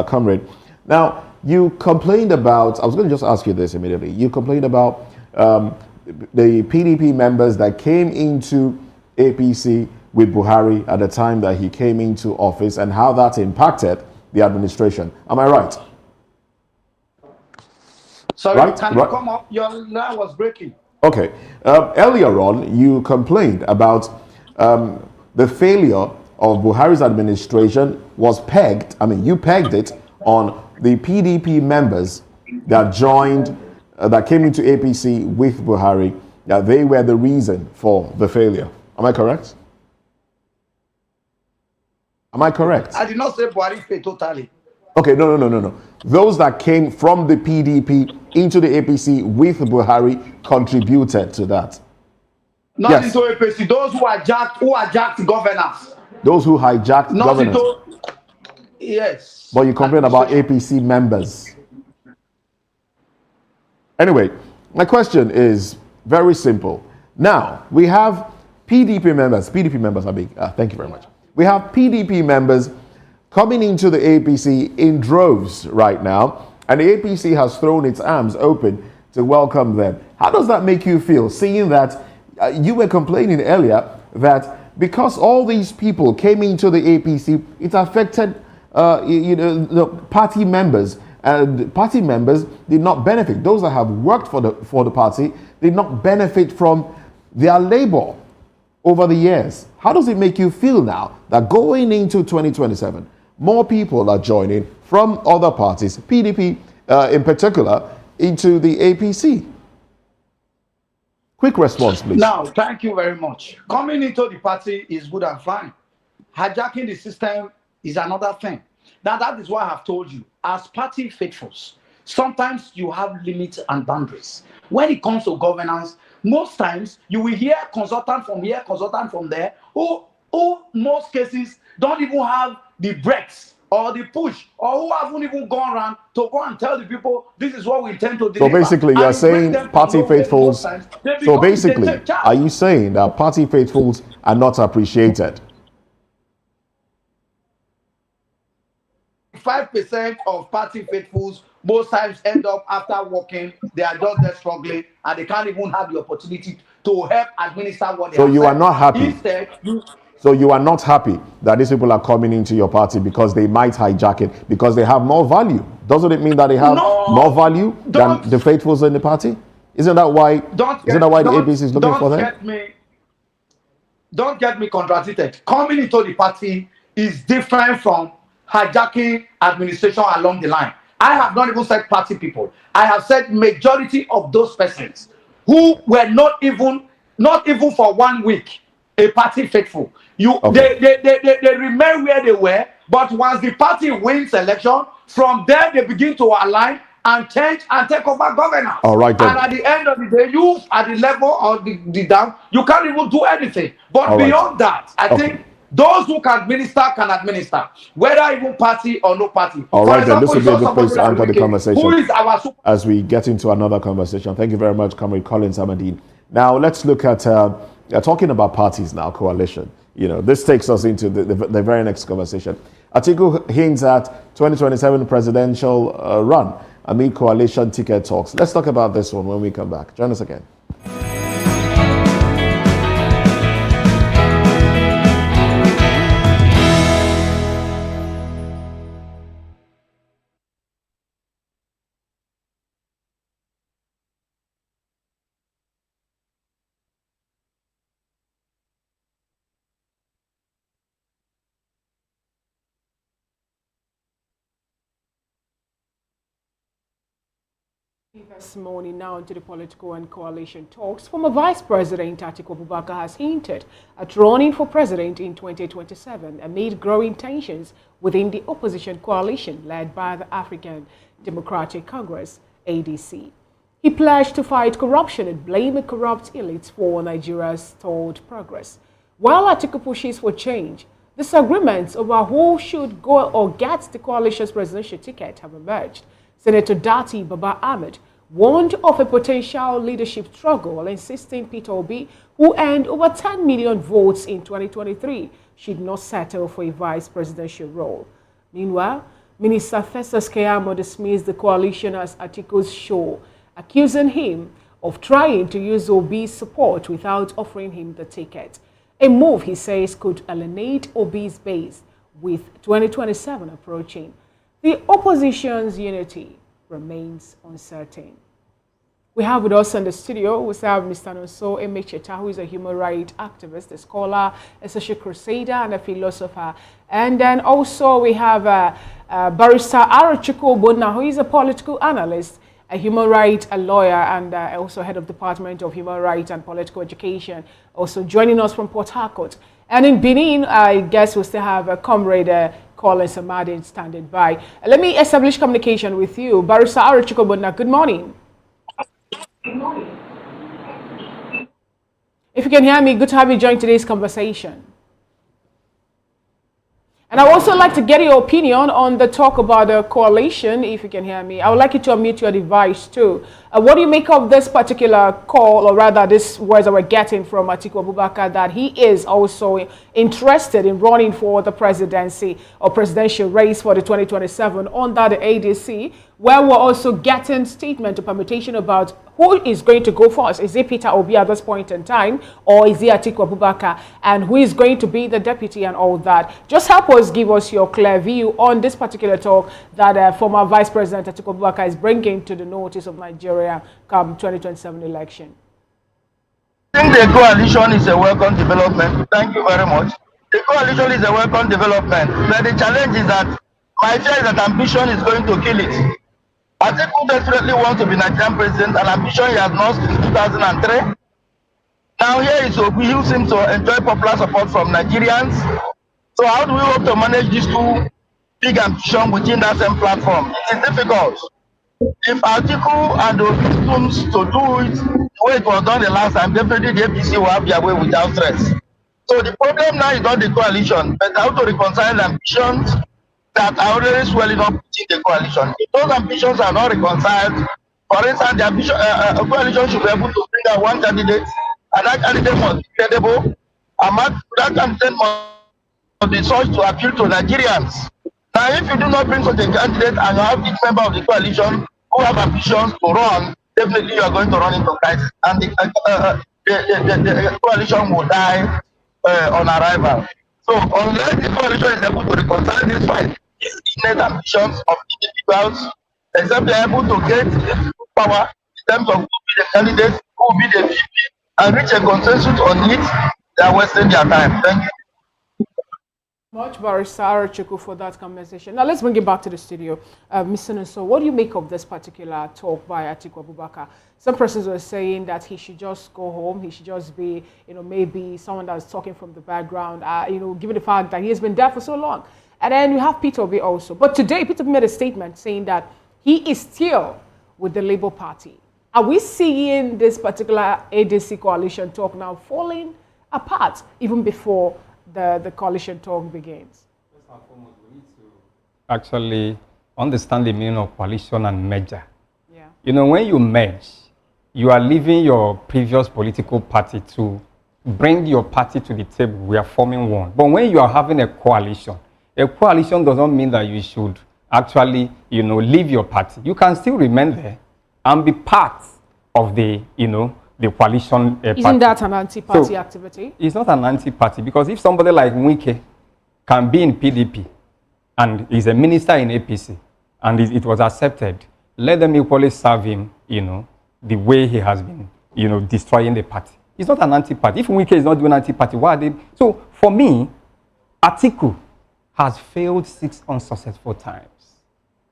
Comrade, now you complained about, I was going to just ask you this immediately, you complained about the PDP members that came into APC with Buhari at the time that he came into office and how that impacted the administration. Am I right? Sorry, can you come up? Your line was breaking. Okay. Earlier on, you complained about the failure of Buhari's administration was pegged, you pegged it on the PDP members that joined, that came into APC with Buhari, that they were the reason for the failure. Am I correct? Am I correct? I did not say Buhari failed totally. Okay, no. Those that came from the PDP into the APC with Buhari contributed to that. Not into APC. Those who hijacked governance. Those who hijacked governance. Yes. But you complain about APC members. Anyway, my question is very simple. Now, we have PDP members, thank you very much. We have PDP members coming into the APC in droves right now, and the APC has thrown its arms open to welcome them. How does that make you feel, seeing that you were complaining earlier that because all these people came into the APC, it affected the party members, and party members did not benefit. Those that have worked for the party did not benefit from their labor over the years. How does it make you feel now that going into 2027, more people are joining from other parties, PDP in particular, into the APC? Quick response, please. Now, thank you very much. Coming into the party is good and fine. Hijacking the system is another thing. Now, that is why I have told you, as party faithfuls, sometimes you have limits and boundaries. When it comes to governance, most times you will hear consultant from here, consultant from there, who most cases don't even have the brakes or the push, or who haven't even gone around to go and tell the people this is what we intend to deliver. So basically, you're saying party faithfuls. So basically, are you saying that party faithfuls are not appreciated? 5% of party faithfuls most times end up after working, they are just there struggling, and they can't even have the opportunity to help administer what they have. So you are not happy. Instead, So you are not happy that these people are coming into your party because they might hijack it, because they have more value. Doesn't it mean that they have more value than the faithfuls in the party? Isn't that why? Isn't that why the APC is looking for them? Don't get me contradicted. Coming into the party is different from hijacking administration along the line. I have not even said party people. I have said majority of those persons who were not even for 1 week a party faithful. They remain where they were, but once the party wins election, from there they begin to align and change and take over governance. All right, then. And at the end of the day, you at the level of the down, you can't even do anything. But All right. beyond that, I think those who can administer, whether even party or no party. All right, then. This will be a good place to anchor the Who conversation is our super as we get into another conversation. Thank you very much, Comrade Collins Amadine. Now, let's look at talking about parties now, coalition. You know, this takes us into the very next conversation. Atiku hints at 2027 presidential run amid coalition ticket talks. Let's talk about this one when we come back. Join us again. This morning, now into the political and coalition talks. Former Vice President Atiku Abubakar has hinted at running for president in 2027 amid growing tensions within the opposition coalition led by the African Democratic Congress, ADC. He pledged to fight corruption and blame the corrupt elites for Nigeria's stalled progress. While Atiku pushes for change, disagreements over who should go or get the coalition's presidential ticket have emerged. Senator Dati Baba Ahmed warned of a potential leadership struggle, insisting Peter Obi, who earned over 10 million votes in 2023, should not settle for a vice presidential role. Meanwhile, Minister Festus Keyamo dismissed the coalition as Atiku's show, accusing him of trying to use Obi's support without offering him the ticket. A move, he says, could alienate Obi's base with 2027 approaching. The opposition's unity remains uncertain. We have with us in the studio, we have Mr. Nonso Emecheta, who is a human rights activist, a scholar, a social crusader, and a philosopher. And then also we have Barrister Arochukwu Ogbonna, who is a political analyst, a human rights lawyer, and also head of Department of Human Rights and Political Education, also joining us from Port Harcourt. And in Benin, I guess we still have a comrade Collins Amadine standing by. Let me establish communication with you. Barrister Arochukwu Ogbonna, good morning. Good morning. If you can hear me, good to have you join today's conversation. And I would also like to get your opinion on the talk about the coalition, if you can hear me. I would like you to unmute your device too. What do you make of this particular call, or rather this words that we're getting from Atiku Abubakar, that he is also interested in running for the presidency or presidential race for the 2027 under the ADC, where we're also getting statement or permutation about who is going to go first. Is it Peter Obi at this point in time, or is it Atiku Abubakar, and who is going to be the deputy and all that? Just help us, give us your clear view on this particular talk that former Vice President Atiku Abubakar is bringing to the notice of Nigeria come 2027 election. I think the coalition is a welcome development. Thank you very much. The coalition is a welcome development. But the challenge is that my fear is that ambition is going to kill it. Atiku desperately wants to be Nigerian president, and ambition he has lost in 2003. Now here is Obi, who seems to enjoy popular support from Nigerians. So how do we hope to manage these two big ambitions within that same platform? It is difficult. If Atiku and Obi seems to do it the way it was done the last time, definitely the APC will have their way without stress. So the problem now is not the coalition, but how to reconcile ambitions that are already swelling up within the coalition. If those ambitions are not reconciled, for instance, the ambition, a coalition should be able to bring out one candidate, and that candidate must be credible, and that candidate must be such to appeal to Nigerians. Now, if you do not bring such a candidate and you have each member of the coalition who have ambitions to run, definitely you are going to run into crisis, and the coalition will die on arrival. So unless the coalition is able to reconcile this fight, these innate ambitions of individuals, except they are able to get power in terms of who will be the candidate, who will be the VP, and reach a consensus on it, they are wasting their time. Thank you. Much, Barrister Arochukwu, for that conversation. Now let's bring it back to the studio. Mr. Nonso, what do you make of this particular talk by Atiku Abubakar? Some persons were saying that he should just go home, he should just be, maybe someone that's talking from the background, given the fact that he has been there for so long. And then you have Peter Obi also. But today, Peter Obi made a statement saying that he is still with the Labour Party. Are we seeing this particular ADC coalition talk now falling apart even before the coalition talk begins? First and foremost, we need to actually understand the meaning of coalition and merger. Yeah. You know, when you merge, you are leaving your previous political party to bring your party to the table. We are forming one. But when you are having a coalition does not mean that you should actually, you know, leave your party. You can still remain there and be part of the, you know, the coalition party. Isn't that an anti-party activity? It's not an anti-party, because if somebody like Wike can be in PDP and is a minister in APC and it was accepted, let them equally serve him, you know, the way he has been, you know, destroying the party. It's not an anti-party. If Wike is not doing anti-party, why are they? So for me, Atiku has failed 6 unsuccessful times.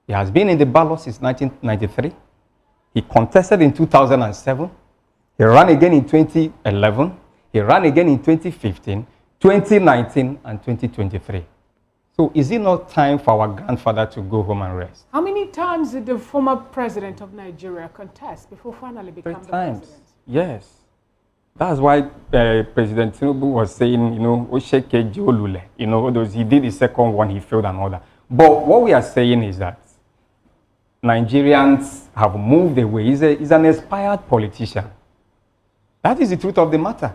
He has been in the ballot since 1993. He contested in 2007. He ran again in 2011. He ran again in 2015, 2019, and 2023. So is it not time for our grandfather to go home and rest? How many times did the former president of Nigeria contest before finally becoming the president? Yes. That's why President Tinubu was saying, you know, Osheke Jiolule, you know, he did the second one, he failed another. But what we are saying is that Nigerians have moved away. He's an expired politician. That is the truth of the matter.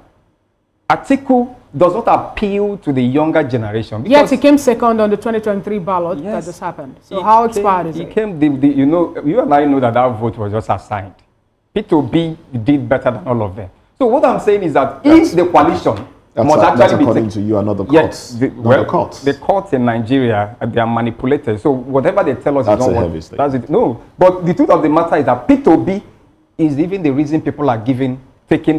Atiku does not appeal to the younger generation. Yet he came second on the 2023 ballot. Yes, that just happened. So how expired is it? You know, you and I know that vote was just assigned. P2B did better than all of them. So what I'm saying is that if the coalition must actually be according to you and other courts. Yes, the courts in Nigeria, they are manipulated. So whatever they tell us, that's is not what. That's it. No, but the truth of the matter is that P2B is even the reason people are taking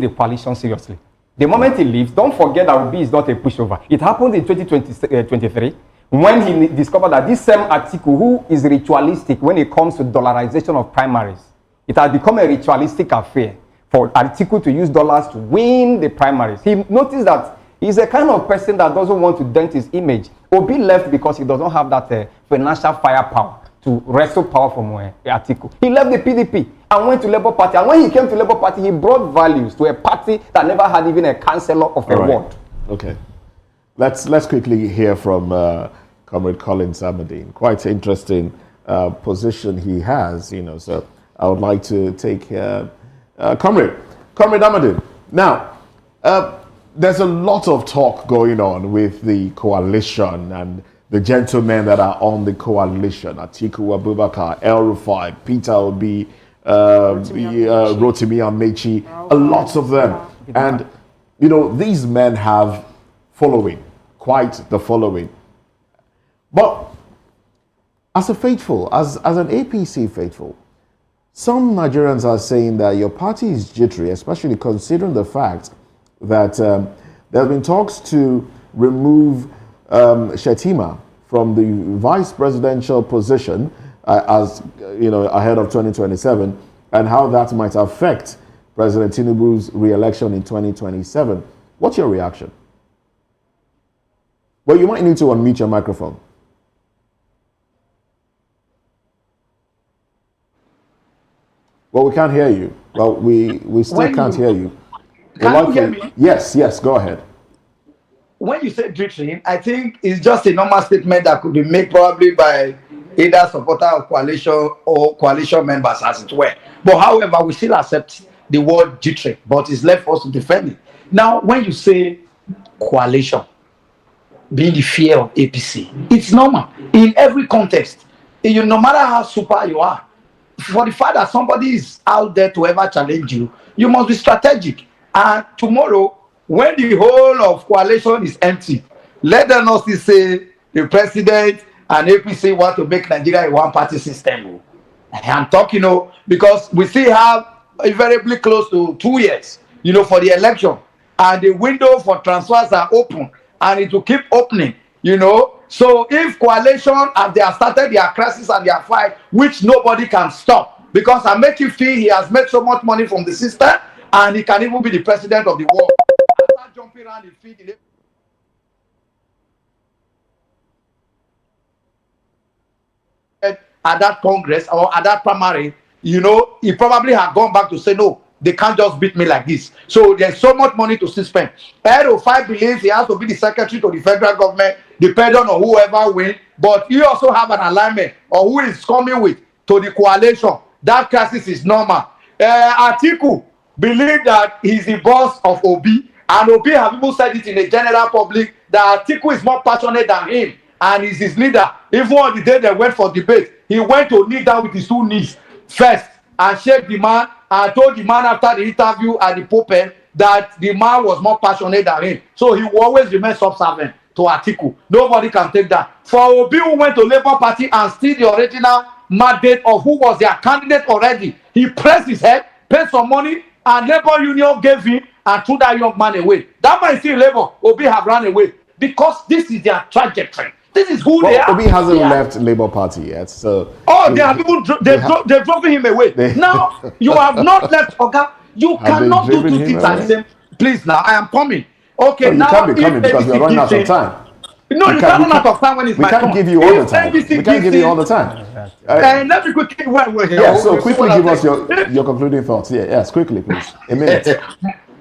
the coalition seriously. The moment he leaves, don't forget that Obi is not a pushover. It happened in 2023 when he discovered that this same article, who is ritualistic when it comes to dollarization of primaries, it has become a ritualistic affair for Atiku to use dollars to win the primaries. He noticed that he's a kind of person that doesn't want to dent his image. Obi left because he doesn't have that financial firepower to wrestle power from Atiku. He left the PDP and went to Labour Party. And when he came to Labour Party, he brought values to a party that never had even a councillor of a ward. Okay. Let's quickly hear from Comrade Collins Amadine. Quite interesting position he has, you know. So I would like to take Comrade Amadine. Now, there's a lot of talk going on with the coalition and the gentlemen that are on the coalition: Atiku Abubakar, El Rufai, Peter Obi, Rotimi Amechi, a lot of them. And, you know, these men have following, quite the following. But as an APC faithful, some Nigerians are saying that your party is jittery, especially considering the fact that there have been talks to remove Shetima from the vice presidential position as you know, ahead of 2027, and how that might affect President Tinubu's re-election in 2027. What's your reaction? Well, you might need to unmute your microphone. Well, we can't hear you. Well, we still can't hear you. Can you hear me? Yes, go ahead. When you say drifting, I think it's just a normal statement that could be made probably by either supporter of coalition or coalition members, as it were. But however, we still accept the word jittery, but it's left for us to defend it. Now, when you say coalition, being the fear of APC, it's normal in every context. No matter how super you are, for the fact that somebody is out there to ever challenge you, you must be strategic. And tomorrow, when the whole of coalition is empty, let them not say the president and APC want to make Nigeria a one-party system. I'm talking, because we still have invariably close to 2 years, for the election, and the window for transfers are open, and it will keep opening, So if coalition, as they have started their crisis and their fight, which nobody can stop, because I make you feel he has made so much money from the system, and he can even be the president of the world. After jumping around the field, at that Congress or at that primary, you know, he probably had gone back to say, no, they can't just beat me like this. So there's so much money to still spend. Edo-5 believes he has to be the secretary to the federal government, depending on whoever wins. But he also have an alignment on who is coming with to the coalition. That crisis is normal. Atiku believe that he's the boss of Obi, and Obi have even said it in the general public that Atiku is more passionate than him and is his leader. Even on the day they went for debate, he went to kneel down with his 2 knees first and shake the man and told the man after the interview at the pulpit that the man was more passionate than him. So he will always remain subservient to Atiku. Nobody can take that. For Obi, who went to Labour Party and steal the original mandate of who was their candidate already, he pressed his head, paid some money, and Labour Union gave him and threw that young man away. That man is still Labour. Obi have run away because this is their trajectory. This is who they are. Obi hasn't left Labour Party yet, so... Oh, they have even they've driven him away. Now, you have not left Oga. You cannot do 2 things at the same. Please, now, I am coming. Okay, you now... can't be coming because we're running out of time. No, you can't run out of time when it's my turn. We can't give you all the time. We can't give you all the time. Let me quickly... Yeah, so quickly give us your concluding thoughts. Yeah, yes, quickly, please. A minute.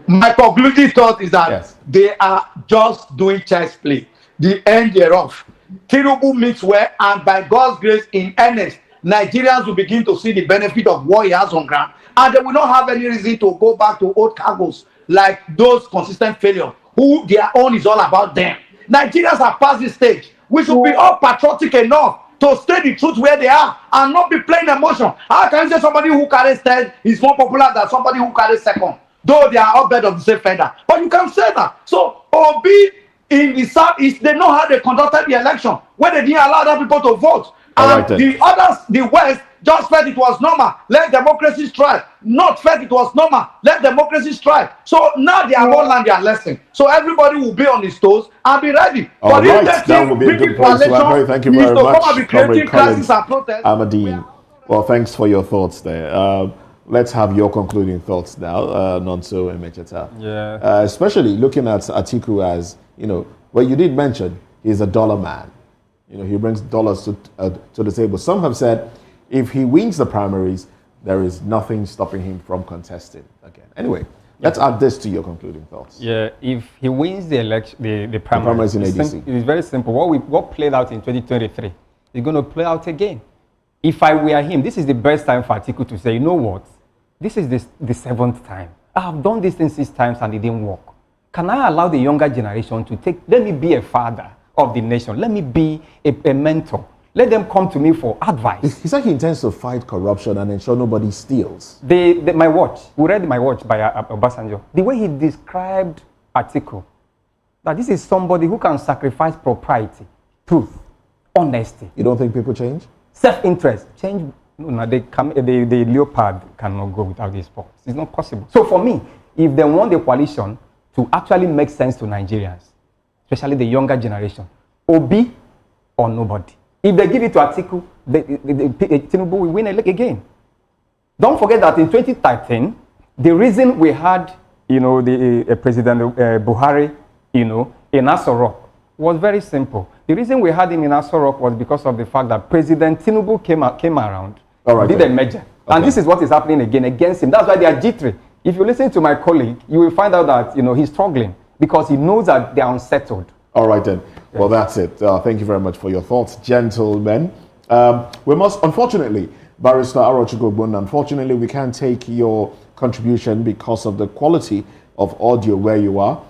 My concluding thought is that they are just doing chess play. The end thereof. Tinubu meets well, and by God's grace, in earnest, Nigerians will begin to see the benefit of what he has on ground, and they will not have any reason to go back to old cargoes like those consistent failures, who their own is all about them. Nigerians have passed this stage. We should be all patriotic enough to state the truth where they are and not be playing emotion. How can you say somebody who carries third is more popular than somebody who carries second, though they are all bed of the same feather? But you can say that. So Obi in the Southeast, they know how they conducted the election, where they didn't allow other people to vote. And the others, the West, just felt it was normal. Let democracy strive. Not felt it was normal. Let democracy strive. So now they have all learned their lesson. So everybody will be on his toes and be ready. All right, that will be a good place to end. Thank you very much, Comrade Collins Amadine. Well, thanks for your thoughts there. Let's have your concluding thoughts now, Nonso Emecheta. Yeah. Especially looking at Atiku as, you know, well, you did mention he's a dollar man. You know, he brings dollars to the table. Some have said if he wins the primaries, there is nothing stopping him from contesting again. Anyway, let's add this to your concluding thoughts. Yeah, if he wins the election, the primaries in ADC. It's very simple. What played out in 2023 is going to play out again. If I were him, this is the best time for Atiku to say, you know what? This is the 7th time. I have done this thing 6 times and it didn't work. Can I allow the younger generation to let me be a father of the nation? Let me be a mentor. Let them come to me for advice. He said he intends to fight corruption and ensure nobody steals. My watch, we read My Watch by Obasanjo. The way he described Atiku, that this is somebody who can sacrifice propriety, truth, honesty. You don't think people change? Self-interest. Change. No, the leopard cannot go without his paws. It's not possible. So for me, if they want the coalition to actually make sense to Nigerians, especially the younger generation, Obi or nobody. If they give it to Atiku, Tinubu will win again. Don't forget that in 2013, the reason we had, you know, the President Buhari, you know, in Aso Rock was very simple. The reason we had him in Aso Rock was because of the fact that President Tinubu came around, did a measure. Okay. And this is what is happening again against him. That's why they are jittery. If you listen to my colleague, you will find out that, you know, he's struggling because he knows that they are unsettled. All right then. Well, that's it. Thank you very much for your thoughts, gentlemen. We must, unfortunately, Barrister Arochukwu, unfortunately, we can't take your contribution because of the quality of audio where you are.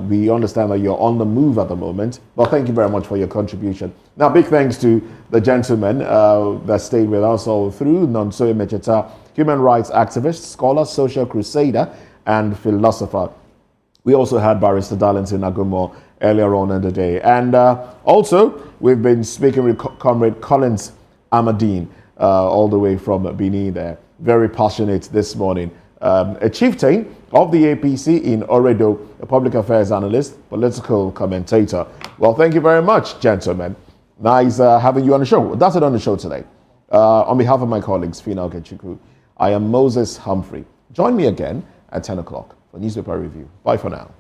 We understand that you're on the move at the moment, but thank you very much for your contribution. Now, big thanks to the gentlemen that stayed with us all through. Nonso Emecheta, human rights activist, scholar, social crusader, and philosopher. We also had Barrister Darlington Agumo earlier on in the day. And also, we've been speaking with Comrade Collins Amadine, all the way from Benin there. Very passionate this morning. A chieftain of the APC in Oredo, a public affairs analyst, political commentator. Well, thank you very much, gentlemen. Nice having you on the show. That's it on the show today. On behalf of my colleagues, Fina Okechukwu, I am Moses Humphrey. Join me again at 10 o'clock for Newspaper Review. Bye for now.